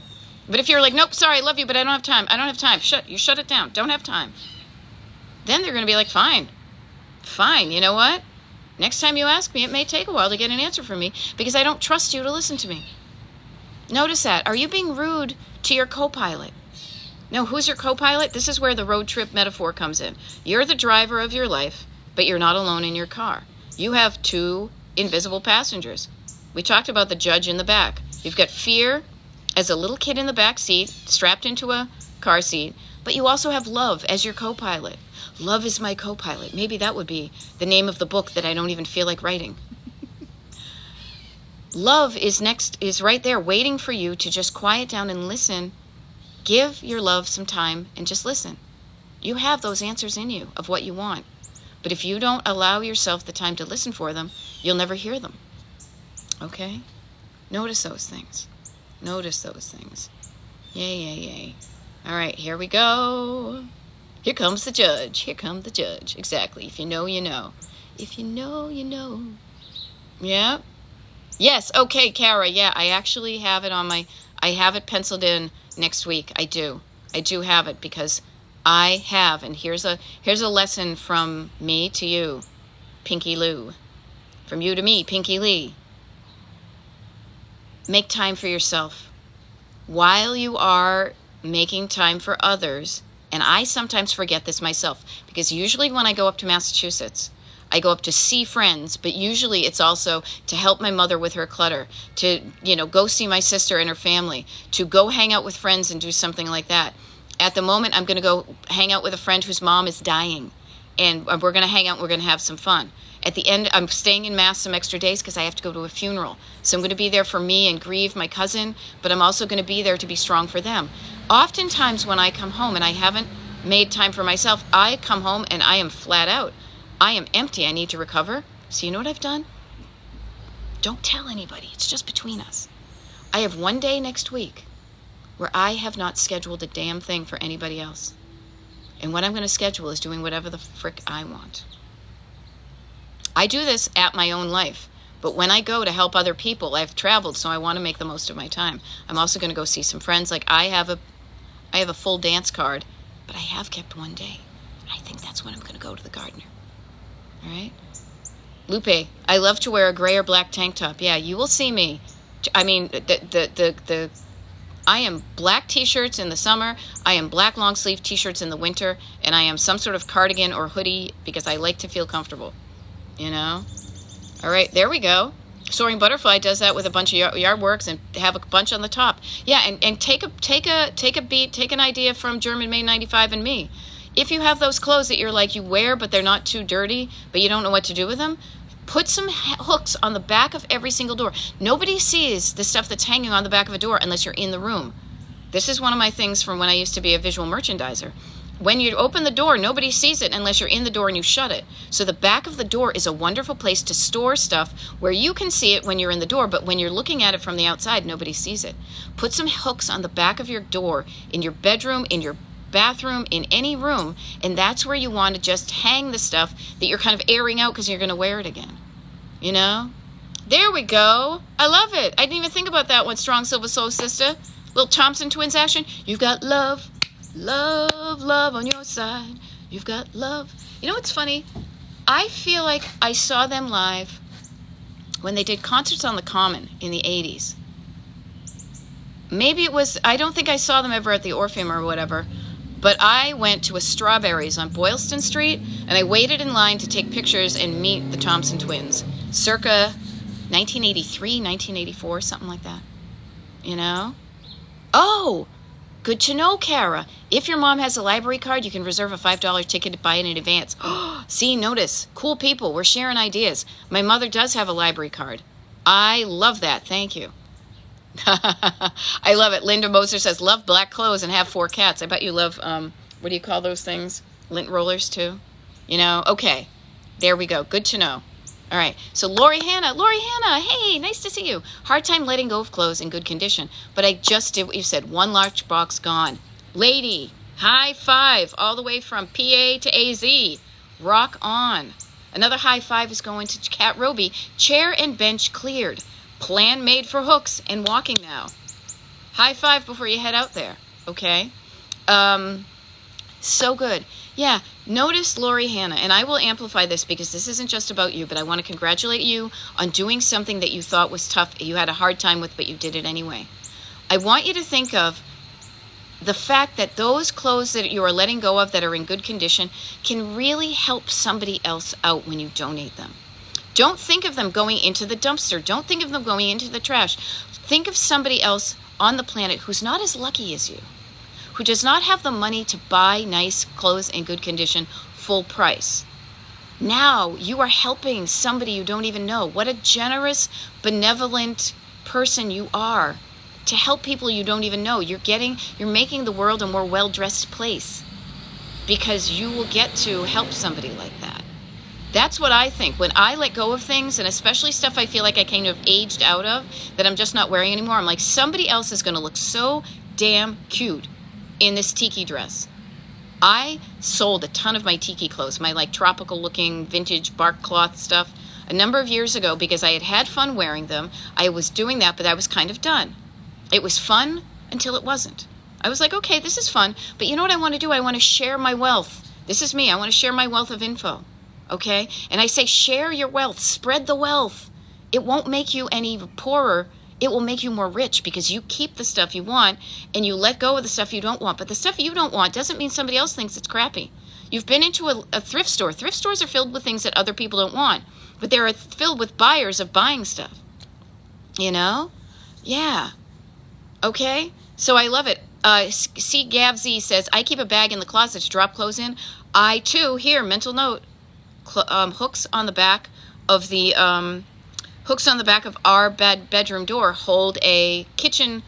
But if you're like, nope, sorry, I love you, but I don't have time. I don't have time. Shut it down. Don't have time. Then they're going to be like, fine. You know what? Next time you ask me, it may take a while to get an answer from me because I don't trust you to listen to me. Notice that. Are you being rude to your co-pilot? No, who's your co-pilot? This is where the road trip metaphor comes in. You're the driver of your life, but you're not alone in your car. You have two invisible passengers. We talked about the judge in the back. You've got fear as a little kid in the back seat, strapped into a car seat, but you also have love as your co-pilot. Love is my co-pilot. Maybe that would be the name of the book that I don't even feel like writing. Love is right there waiting for you to just quiet down and listen. Give your love some time and just listen. You have those answers in you of what you want. But if you don't allow yourself the time to listen for them, you'll never hear them. Okay? Notice those things. Notice those things. Yay. All right, here we go. Here comes the judge. Here comes the judge. Exactly. If you know, you know. If you know, you know. Yeah? Yes. Okay, Kara. Yeah, I actually have it I have it penciled in next week. I do have it because I have, and here's a lesson from me to you, Pinky Lou. From you to me, Pinky Lee. Make time for yourself. While you are making time for others, and I sometimes forget this myself, because usually when I go up to Massachusetts, I go up to see friends, but usually it's also to help my mother with her clutter, to, go see my sister and her family, to go hang out with friends and do something like that. At the moment, I'm going to go hang out with a friend whose mom is dying, and we're going to hang out and we're going to have some fun. At the end, I'm staying in Mass some extra days because I have to go to a funeral. So I'm going to be there for me and grieve my cousin, but I'm also going to be there to be strong for them. Oftentimes when I come home and I haven't made time for myself, I come home and I am flat out. I am empty. I need to recover. So you know what I've done? Don't tell anybody. It's just between us. I have one day next week where I have not scheduled a damn thing for anybody else. And what I'm going to schedule is doing whatever the frick I want. I do this at my own life. But when I go to help other people, I've traveled, so I want to make the most of my time. I'm also going to go see some friends. Like I have a full dance card, but I have kept one day. I think that's when I'm going to go to the gardener. All right? Lupe, I love to wear a gray or black tank top. Yeah, you will see me. I mean, I am black t-shirts in the summer. I am black long sleeve t-shirts in the winter. And I am some sort of cardigan or hoodie because I like to feel comfortable. All right, there we go. Soaring Butterfly does that with a bunch of yard works and have a bunch on the top. Yeah, and take an idea from German Made 95 and me. If you have those clothes that you're like you wear but they're not too dirty, but you don't know what to do with them, put some hooks on the back of every single door. Nobody sees the stuff that's hanging on the back of a door unless you're in the room. This is one of my things from when I used to be a visual merchandiser. when you open the door, nobody sees it unless you're in the door and you shut it. So the back of the door is a wonderful place to store stuff where you can see it when you're in the door, but when you're looking at it from the outside, nobody sees it. Put some hooks on the back of your door, in your bedroom, in your bathroom, in any room, and that's where you want to just hang the stuff that you're kind of airing out because you're going to wear it again. You know? There we go. I love it. I didn't even think about that one. Strong Silver Soul Sister. Little Thompson Twins action. You've got love. Love, love on your side. You've got love. You know what's funny? I feel like I saw them live when they did Concerts on the Common in the 80s. Maybe it was, I don't think I saw them ever at the Orpheum or whatever, but I went to a Strawberries on Boylston Street, and I waited in line to take pictures and meet the Thompson Twins, circa 1983, 1984, something like that. You know? Oh! Good to know, Kara. If your mom has a library card, you can reserve a $5 ticket to buy it in advance. See, notice. Cool people. We're sharing ideas. My mother does have a library card. I love that. Thank you. I love it. Linda Moser says, love black clothes and have 4 cats. I bet you love, what do you call those things? Lint rollers, too? You know? Okay. There we go. Good to know. All right, so Lori Hannah, hey, nice to see you. Hard time letting go of clothes in good condition, but I just did what you said. 1 large box gone. Lady, high five all the way from PA to AZ. Rock on. Another high five is going to Kat Roby. Chair and bench cleared. Plan made for hooks and walking now. High five before you head out there, okay? So good. Yeah, notice Lori Hannah, and I will amplify this because this isn't just about you, but I want to congratulate you on doing something that you thought was tough, you had a hard time with, but you did it anyway. I want you to think of the fact that those clothes that you are letting go of that are in good condition can really help somebody else out when you donate them. Don't think of them going into the dumpster. Don't think of them going into the trash. Think of somebody else on the planet who's not as lucky as you, who does not have the money to buy nice clothes in good condition, full price. Now you are helping somebody you don't even know. What a generous, benevolent person you are to help people you don't even know. You're making the world a more well-dressed place because you will get to help somebody like that. That's what I think. When I let go of things, and especially stuff I feel like I kind of aged out of, that I'm just not wearing anymore, I'm like, somebody else is going to look so damn cute in this tiki dress. I sold a ton of my tiki clothes, my like tropical looking vintage bark cloth stuff, a number of years ago because I had had fun wearing them. I was doing that, but I was kind of done. It was fun until it wasn't. I was like, okay, this is fun, but you know what I want to do? I want to share my wealth. This is me. I want to share my wealth of info, okay? And I say share your wealth. Spread the wealth. It won't make you any poorer. It will make you more rich because you keep the stuff you want and you let go of the stuff you don't want. But the stuff you don't want doesn't mean somebody else thinks it's crappy. You've been into a thrift store. Thrift stores are filled with things that other people don't want, but they're filled with buyers of buying stuff. You know? Yeah. Okay? So I love it. C. Gavz says, I keep a bag in the closet to drop clothes in. I, too, here, mental note, hooks on the back of the... hooks on the back of our bedroom door hold a kitchen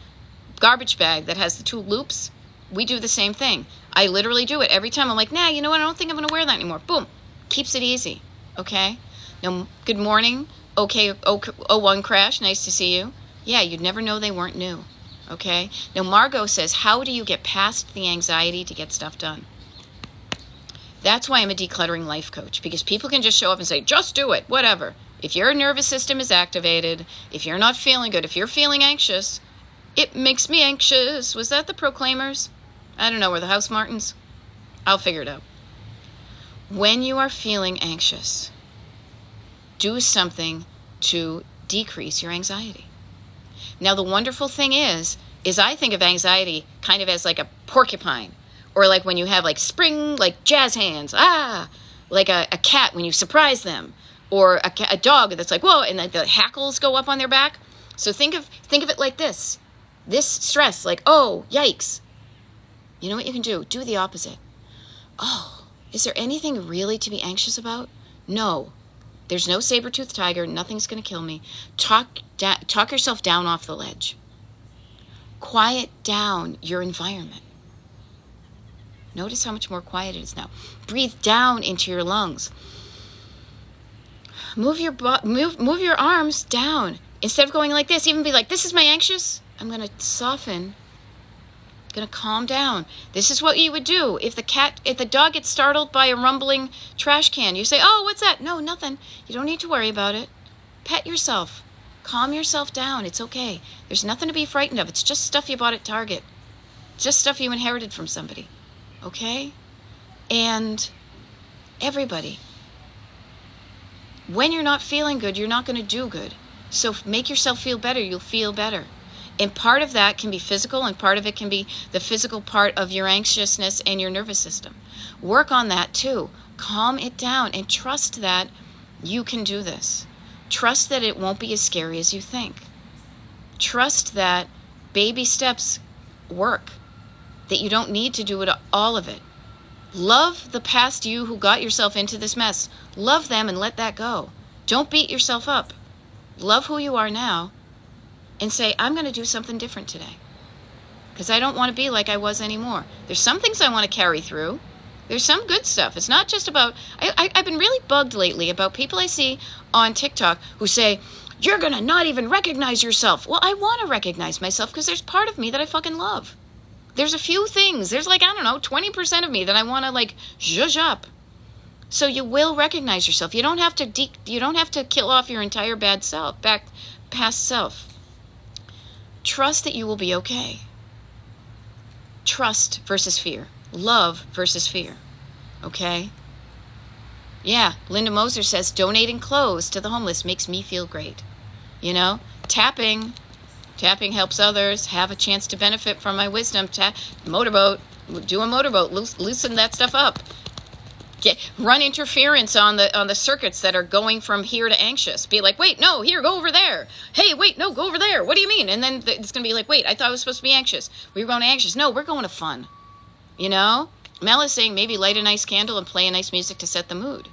garbage bag that has the 2 loops. We do the same thing. I literally do it every time. I'm like, nah, you know what? I don't think I'm going to wear that anymore. Boom. Keeps it easy. Okay? Now, good morning. Okay, 01 Crash. Nice to see you. Yeah, you'd never know they weren't new. Okay? Now, Margot says, how do you get past the anxiety to get stuff done? That's why I'm a decluttering life coach, because people can just show up and say, just do it, whatever. If your nervous system is activated, if you're not feeling good, if you're feeling anxious, it makes me anxious. Was that the Proclaimers? I don't know, or the House Martins? I'll figure it out. When you are feeling anxious, do something to decrease your anxiety. Now, the wonderful thing is I think of anxiety kind of as like a porcupine, or like when you have like spring, like jazz hands, like a cat when you surprise them. Or a dog that's like, whoa, and the hackles go up on their back. So think of it like this. This stress, like, oh, yikes. You know what you can do? Do the opposite. Oh, is there anything really to be anxious about? No. There's no saber-toothed tiger. Nothing's going to kill me. Talk yourself down off the ledge. Quiet down your environment. Notice how much more quiet it is now. Breathe down into your lungs. Move your arms down. Instead of going like this, even be like, this is my anxious. I'm going to soften. I'm going to calm down. This is what you would do. If the dog gets startled by a rumbling trash can, you say, oh, what's that? No, nothing. You don't need to worry about it. Pet yourself. Calm yourself down. It's okay. There's nothing to be frightened of. It's just stuff you bought at Target. Just stuff you inherited from somebody. Okay? And everybody, when you're not feeling good, you're not going to do good. So make yourself feel better. You'll feel better. And part of that can be physical, and part of it can be the physical part of your anxiousness and your nervous system. Work on that too. Calm it down and trust that you can do this. Trust that it won't be as scary as you think. Trust that baby steps work, that you don't need to do all of it. Love the past you who got yourself into this mess. Love them and let that go. Don't beat yourself up. Love who you are now and say, I'm going to do something different today because I don't want to be like I was anymore. There's some things I want to carry through. There's some good stuff. It's not just about, I've been really bugged lately about people I see on TikTok who say, you're going to not even recognize yourself. Well, I want to recognize myself because there's part of me that I fucking love. There's a few things. There's 20% of me that I want to zhuzh up. So you will recognize yourself. You don't have to kill off your entire past self. Trust that you will be okay. Trust versus fear. Love versus fear. Okay? Yeah, Linda Moser says, donating clothes to the homeless makes me feel great. Tapping helps others have a chance to benefit from my wisdom. Motorboat, do a motorboat, loosen that stuff up. Run interference on the circuits that are going from here to anxious. Be like, wait, no, here, go over there. Hey, wait, no, go over there. What do you mean? And then it's going to be like, wait, I thought I was supposed to be anxious. We were going to anxious. No, we're going to fun. Mel is saying maybe light a nice candle and play a nice music to set the mood.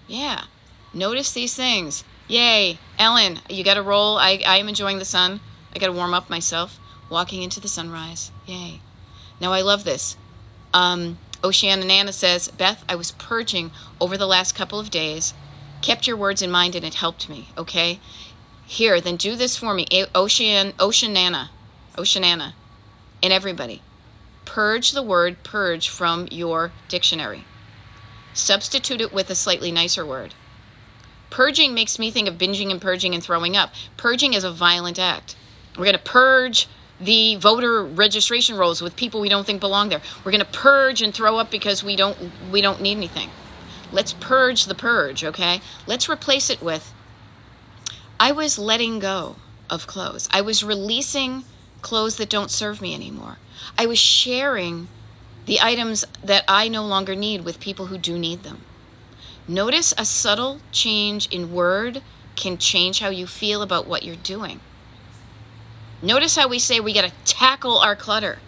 Yeah. Notice these things. Yay. Ellen, you got to roll. I am enjoying the sun. I got to warm up myself. Walking into the sunrise. Yay. Now, I love this. Oceana Nana says, Beth, I was purging over the last couple of days. Kept your words in mind and it helped me. Okay? Here, then do this for me. Oceanana. And everybody. Purge the word purge from your dictionary. Substitute it with a slightly nicer word. Purging makes me think of binging and purging and throwing up. Purging is a violent act. We're going to purge the voter registration rolls with people we don't think belong there. We're going to purge and throw up because we don't need anything. Let's purge the purge, okay? Let's replace it with, I was letting go of clothes. I was releasing clothes that don't serve me anymore. I was sharing the items that I no longer need with people who do need them. Notice a subtle change in word can change how you feel about what you're doing. Notice how we say we got to tackle our clutter.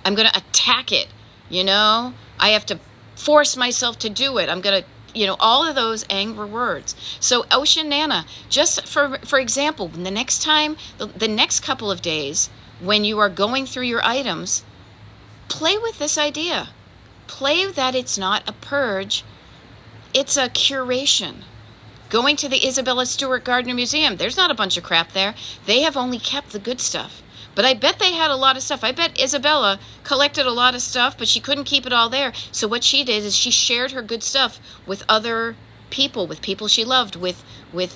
I'm going to attack it. I have to force myself to do it. I'm going to, all of those angry words. So Ocean Nana, just for example, the next time, the next couple of days, when you are going through your items, play with this idea. Play that it's not a purge. It's a curation. Going to the Isabella Stewart Gardner Museum, there's not a bunch of crap there. They have only kept the good stuff. But I bet they had a lot of stuff. I bet Isabella collected a lot of stuff, but she couldn't keep it all there. So what she did is she shared her good stuff with other people, with people she loved, with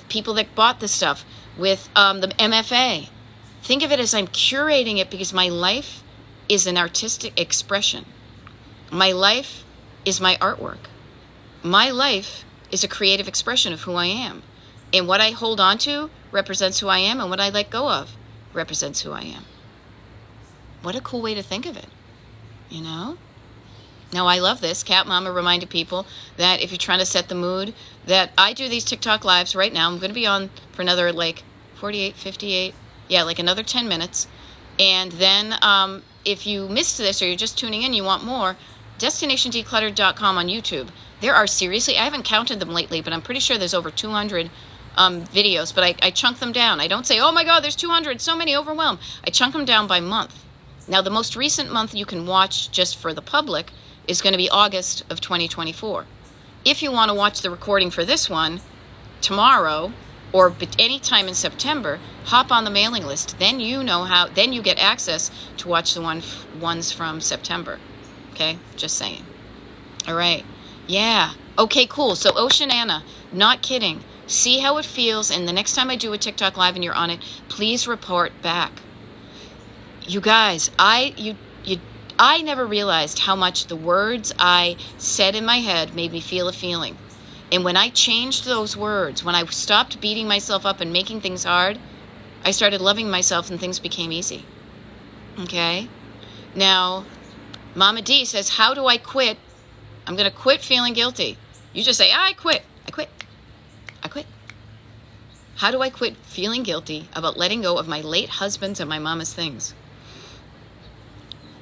people that bought the stuff, with the MFA. Think of it as I'm curating it because my life is an artistic expression. My life is my artwork. My life is a creative expression of who I am. And what I hold on to represents who I am, and what I let go of represents who I am. What a cool way to think of it, Now, I love this. Cat Mama reminded people that if you're trying to set the mood, that I do these TikTok lives right now. I'm going to be on for another 48, 58, another 10 minutes. And then if you missed this or you're just tuning in, you want more, DestinationDecluttered.com on YouTube. There are seriously, I haven't counted them lately, but I'm pretty sure there's over 200 videos, but I chunk them down. I don't say, oh my God, there's 200, so many, overwhelmed. I chunk them down by month. Now, the most recent month you can watch just for the public is going to be August of 2024. If you want to watch the recording for this one tomorrow or any time in September, hop on the mailing list. Then you know how, then you get access to watch the ones from September. Okay, just saying. All right. Yeah. Okay, cool. So Oceanana, not kidding. See how it feels, and the next time I do a TikTok live and you're on it, please report back. You guys, I never realized how much the words I said in my head made me feel a feeling. And when I changed those words, when I stopped beating myself up and making things hard, I started loving myself and things became easy. Okay? Now, Mama D says, how do I quit? I'm going to quit feeling guilty. You just say, I quit. I quit. I quit. How do I quit feeling guilty about letting go of my late husband's and my mama's things?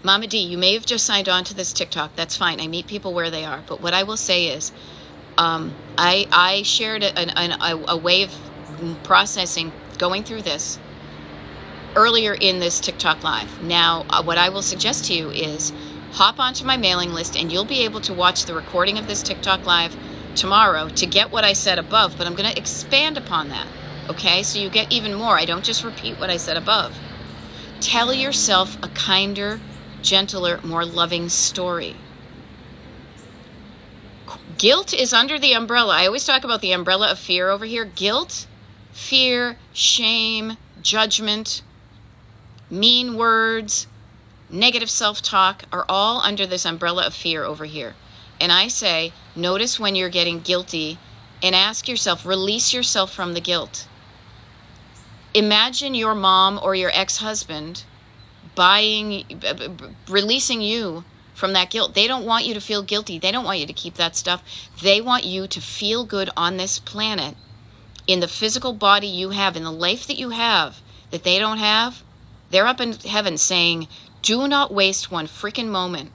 Mama D, you may have just signed on to this TikTok. That's fine. I meet people where they are. But what I will say is, I shared a way of processing, going through this earlier in this TikTok live. Now, what I will suggest to you is hop onto my mailing list and you'll be able to watch the recording of this TikTok live tomorrow to get what I said above, but I'm going to expand upon that. Okay? So you get even more. I don't just repeat what I said above. Tell yourself a kinder, gentler, more loving story. Guilt is under the umbrella. I always talk about the umbrella of fear over here. Guilt, fear, shame, judgment, mean words, negative self-talk are all under this umbrella of fear over here. And I say, notice when you're getting guilty and ask yourself, release yourself from the guilt. Imagine your mom or your ex-husband releasing you from that guilt. They don't want you to feel guilty. They don't want you to keep that stuff. They want you to feel good on this planet, in the physical body you have, in the life that you have, that they don't have. They're up in heaven saying, do not waste one freaking moment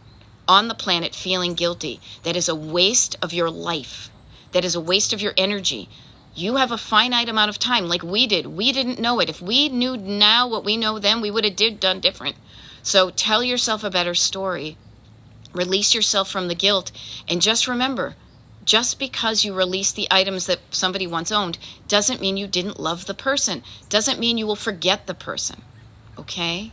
on the planet feeling guilty. That is a waste of your life. That is a waste of your energy. You have a finite amount of time, like we did. We didn't know it. If we knew now what we know then, we would have done different. So tell yourself a better story. Release yourself from the guilt. And just remember, just because you release the items that somebody once owned doesn't mean you didn't love the person. Doesn't mean you will forget the person. Okay?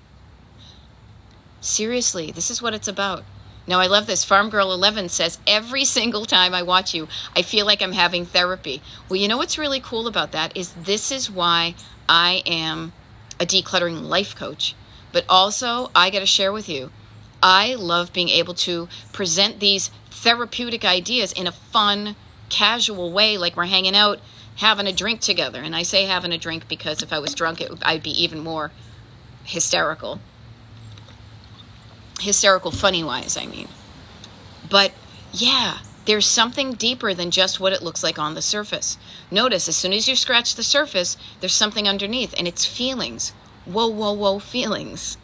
Seriously, this is what it's about. Now, I love this. Farm Girl 11 says, every single time I watch you, I feel like I'm having therapy. Well, you know what's really cool about that is this is why I am a decluttering life coach. But also, I got to share with you, I love being able to present these therapeutic ideas in a fun, casual way, like we're hanging out, having a drink together. And I say having a drink because if I was drunk, I'd be even more hysterical. Hysterical funny-wise, I mean. But, yeah, there's something deeper than just what it looks like on the surface. Notice, as soon as you scratch the surface, there's something underneath, and it's feelings. Whoa, whoa, whoa, feelings.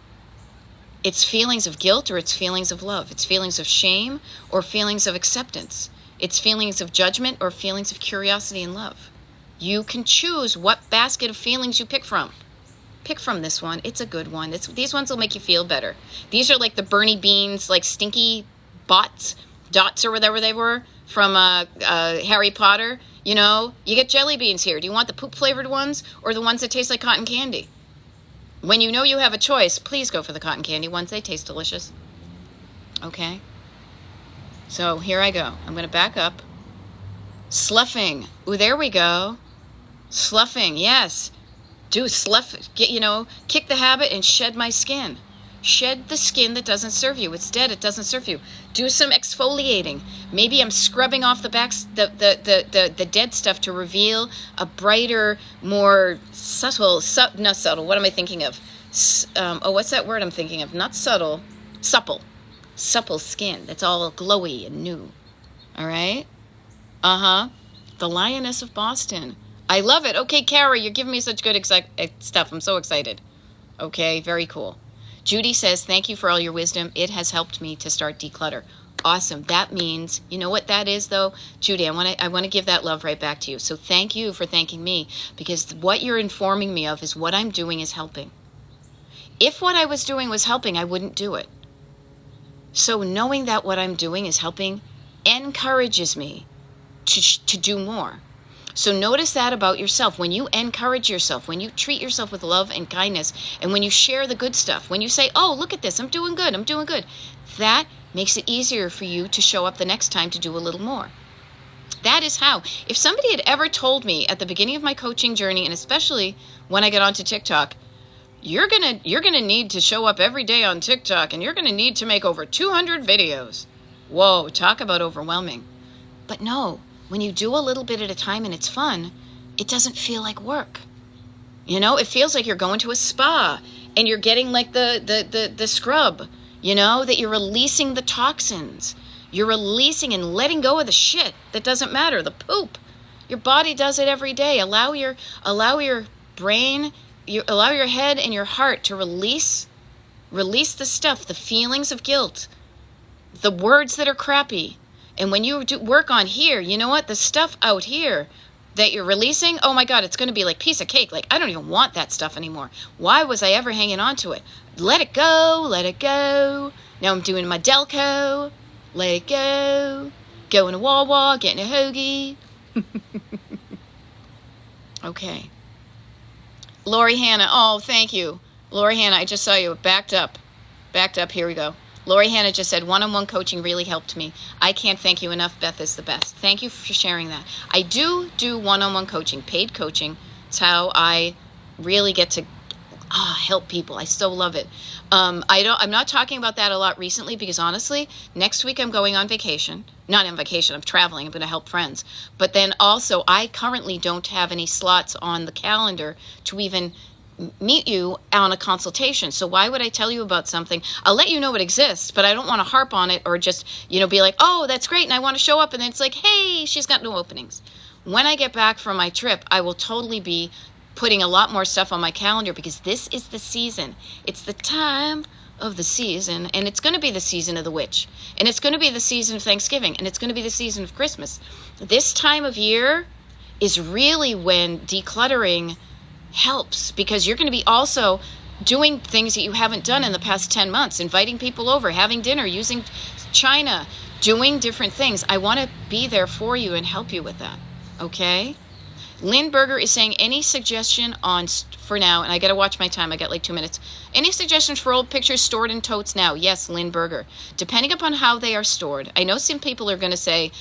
It's feelings of guilt or it's feelings of love. It's feelings of shame or feelings of acceptance. It's feelings of judgment or feelings of curiosity and love. You can choose what basket of feelings you pick from. Pick from this one. It's a good one. These ones will make you feel better. These are like the Bernie Beans, like stinky dots or whatever they were from Harry Potter. You know, you get jelly beans here. Do you want the poop flavored ones or the ones that taste like cotton candy? When you know you have a choice, please go for the cotton candy ones. They taste delicious. Okay. So here I go. I'm going to back up. Sloughing. Ooh, there we go. Sloughing. Yes. Do slough, kick the habit and shed my skin. Shed the skin that doesn't serve you. It's dead. It doesn't serve you. Do some exfoliating. Maybe I'm scrubbing off the dead stuff to reveal a brighter, more not subtle. What am I thinking of? What's that word I'm thinking of? Not subtle, supple skin. That's all glowy and new. All right? The Lioness of Boston. I love it. Okay, Kara, you're giving me such good stuff. I'm so excited. Okay, very cool. Judy says, thank you for all your wisdom. It has helped me to start declutter. Awesome. That means, you know what that is, though? Judy, I want to give that love right back to you. So thank you for thanking me, because what you're informing me of is what I'm doing is helping. If what I was doing was helping, I wouldn't do it. So knowing that what I'm doing is helping encourages me to do more. So notice that about yourself. When you encourage yourself, when you treat yourself with love and kindness, and when you share the good stuff, when you say, oh, look at this, I'm doing good, that makes it easier for you to show up the next time to do a little more. That is how. If somebody had ever told me at the beginning of my coaching journey, and especially when I get onto TikTok, you're gonna need to show up every day on TikTok, and you're gonna need to make over 200 videos. Whoa, talk about overwhelming. But no, when you do a little bit at a time and it's fun, it doesn't feel like work. You know, it feels like you're going to a spa and you're getting like the scrub, you know, that you're releasing the toxins. You're releasing and letting go of the shit that doesn't matter, the poop. Your body does it every day. Allow your brain, allow your head and your heart to release the stuff, the feelings of guilt, the words that are crappy. And when you do work on here, you know what? The stuff out here that you're releasing, oh my God, it's going to be like piece of cake. Like, I don't even want that stuff anymore. Why was I ever hanging on to it? Let it go, let it go. Now I'm doing my Delco. Let it go. Going to Wawa, getting a hoagie. Okay. Lori Hannah, oh, thank you. Lori Hannah, I just saw you. Backed up. Here we go. Lori Hannah just said, one-on-one coaching really helped me. I can't thank you enough. Beth is the best. Thank you for sharing that. I do one-on-one coaching, paid coaching. It's how I really get to help people. I so love it. I'm not talking about that a lot recently because honestly, next week I'm going on vacation. Not on vacation, I'm traveling. I'm going to help friends. But then also, I currently don't have any slots on the calendar to even meet you on a consultation. So why would I tell you about something? I'll let you know it exists, but I don't want to harp on it or just, be like, oh, that's great, and I want to show up, and then it's like, hey, she's got no openings. When I get back from my trip, I will totally be putting a lot more stuff on my calendar because this is the season. It's the time of the season, and it's going to be the season of the witch, and it's going to be the season of Thanksgiving, and it's going to be the season of Christmas. This time of year is really when decluttering helps because you're going to be also doing things that you haven't done in the past 10 months, inviting people over, having dinner, using China, doing different things. I want to be there for you and help you with that. Okay? Lynn Berger is saying, any suggestion for now, and I got to watch my time, I got like 2 minutes. Any suggestions for old pictures stored in totes now? Yes, Lynn Berger. Depending upon how they are stored. I know some people are going to say,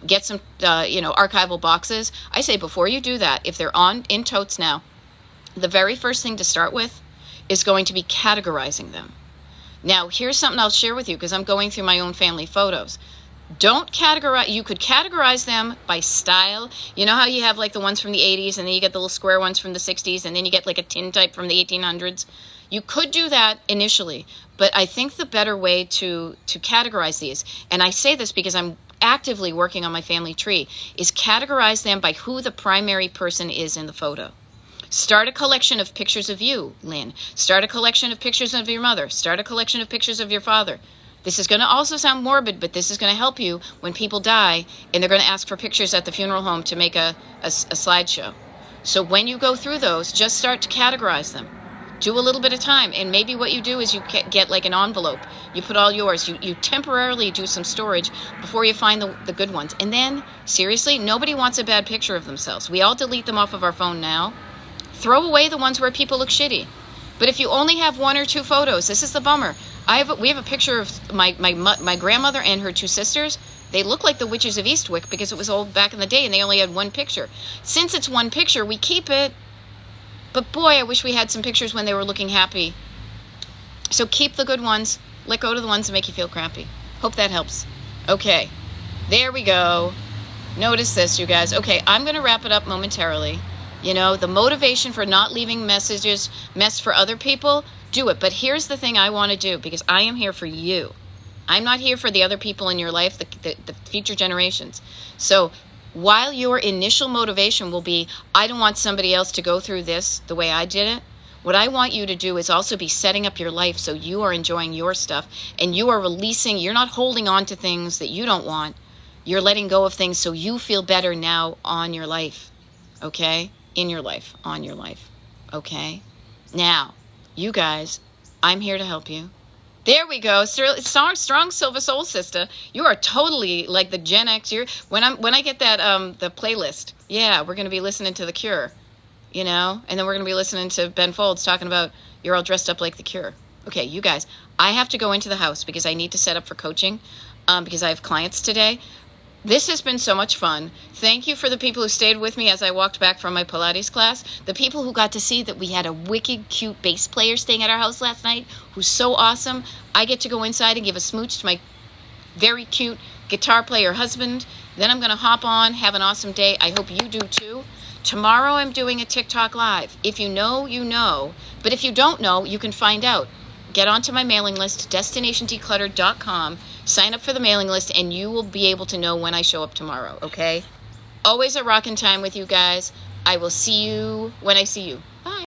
get some, archival boxes. I say before you do that, if they're in totes now, the very first thing to start with is going to be categorizing them. Now, here's something I'll share with you because I'm going through my own family photos. Don't categorize. You could categorize them by style. You know how you have like the ones from the 80s and then you get the little square ones from the 60s and then you get like a tin type from the 1800s. You could do that initially, but I think the better way to categorize these, and I say this because I'm actively working on my family tree, is categorize them by who the primary person is in the photo. Start a collection of pictures of you, Lynn. Start a collection of pictures of your mother. Start a collection of pictures of your father. This is going to also sound morbid, but this is going to help you when people die and they're going to ask for pictures at the funeral home to make a slideshow. So when you go through those, just start to categorize them. Do a little bit of time, and maybe what you do is you get like an envelope. You put all yours. You temporarily do some storage before you find the good ones. And then, seriously, nobody wants a bad picture of themselves. We all delete them off of our phone now. Throw away the ones where people look shitty. But if you only have 1 or 2 photos, this is the bummer. We have a picture of my grandmother and her 2 sisters. They look like the witches of Eastwick because it was old back in the day and they only had 1 picture. Since it's 1 picture, we keep it. But boy, I wish we had some pictures when they were looking happy. So keep the good ones. Let go to the ones that make you feel crappy. Hope that helps. Okay, there we go. Notice this, you guys. Okay, I'm going to wrap it up momentarily. The motivation for not leaving mess for other people, do it. But here's the thing I want to do, because I am here for you. I'm not here for the other people in your life, the future generations. So while your initial motivation will be, I don't want somebody else to go through this the way I did it, what I want you to do is also be setting up your life so you are enjoying your stuff and you are releasing, you're not holding on to things that you don't want. You're letting go of things so you feel better now on your life. Okay? In your life, on your life. Okay? Now, you guys, I'm here to help you. There we go. Strong Silver Soul sister. You are totally like the Gen X. When I get that the playlist. Yeah, we're gonna be listening to The Cure, and then we're gonna be listening to Ben Folds talking about you're all dressed up like The Cure. Okay, you guys, I have to go into the house because I need to set up for coaching because I have clients today. This has been so much fun. Thank you for the people who stayed with me as I walked back from my Pilates class. The people who got to see that we had a wicked cute bass player staying at our house last night who's so awesome. I get to go inside and give a smooch to my very cute guitar player husband. Then I'm going to hop on, have an awesome day. I hope you do too. Tomorrow I'm doing a TikTok live. If you know, you know. But if you don't know, you can find out. Get onto my mailing list, DestinationDecluttered.com. Sign up for the mailing list, and you will be able to know when I show up tomorrow, okay? Always a rockin' time with you guys. I will see you when I see you.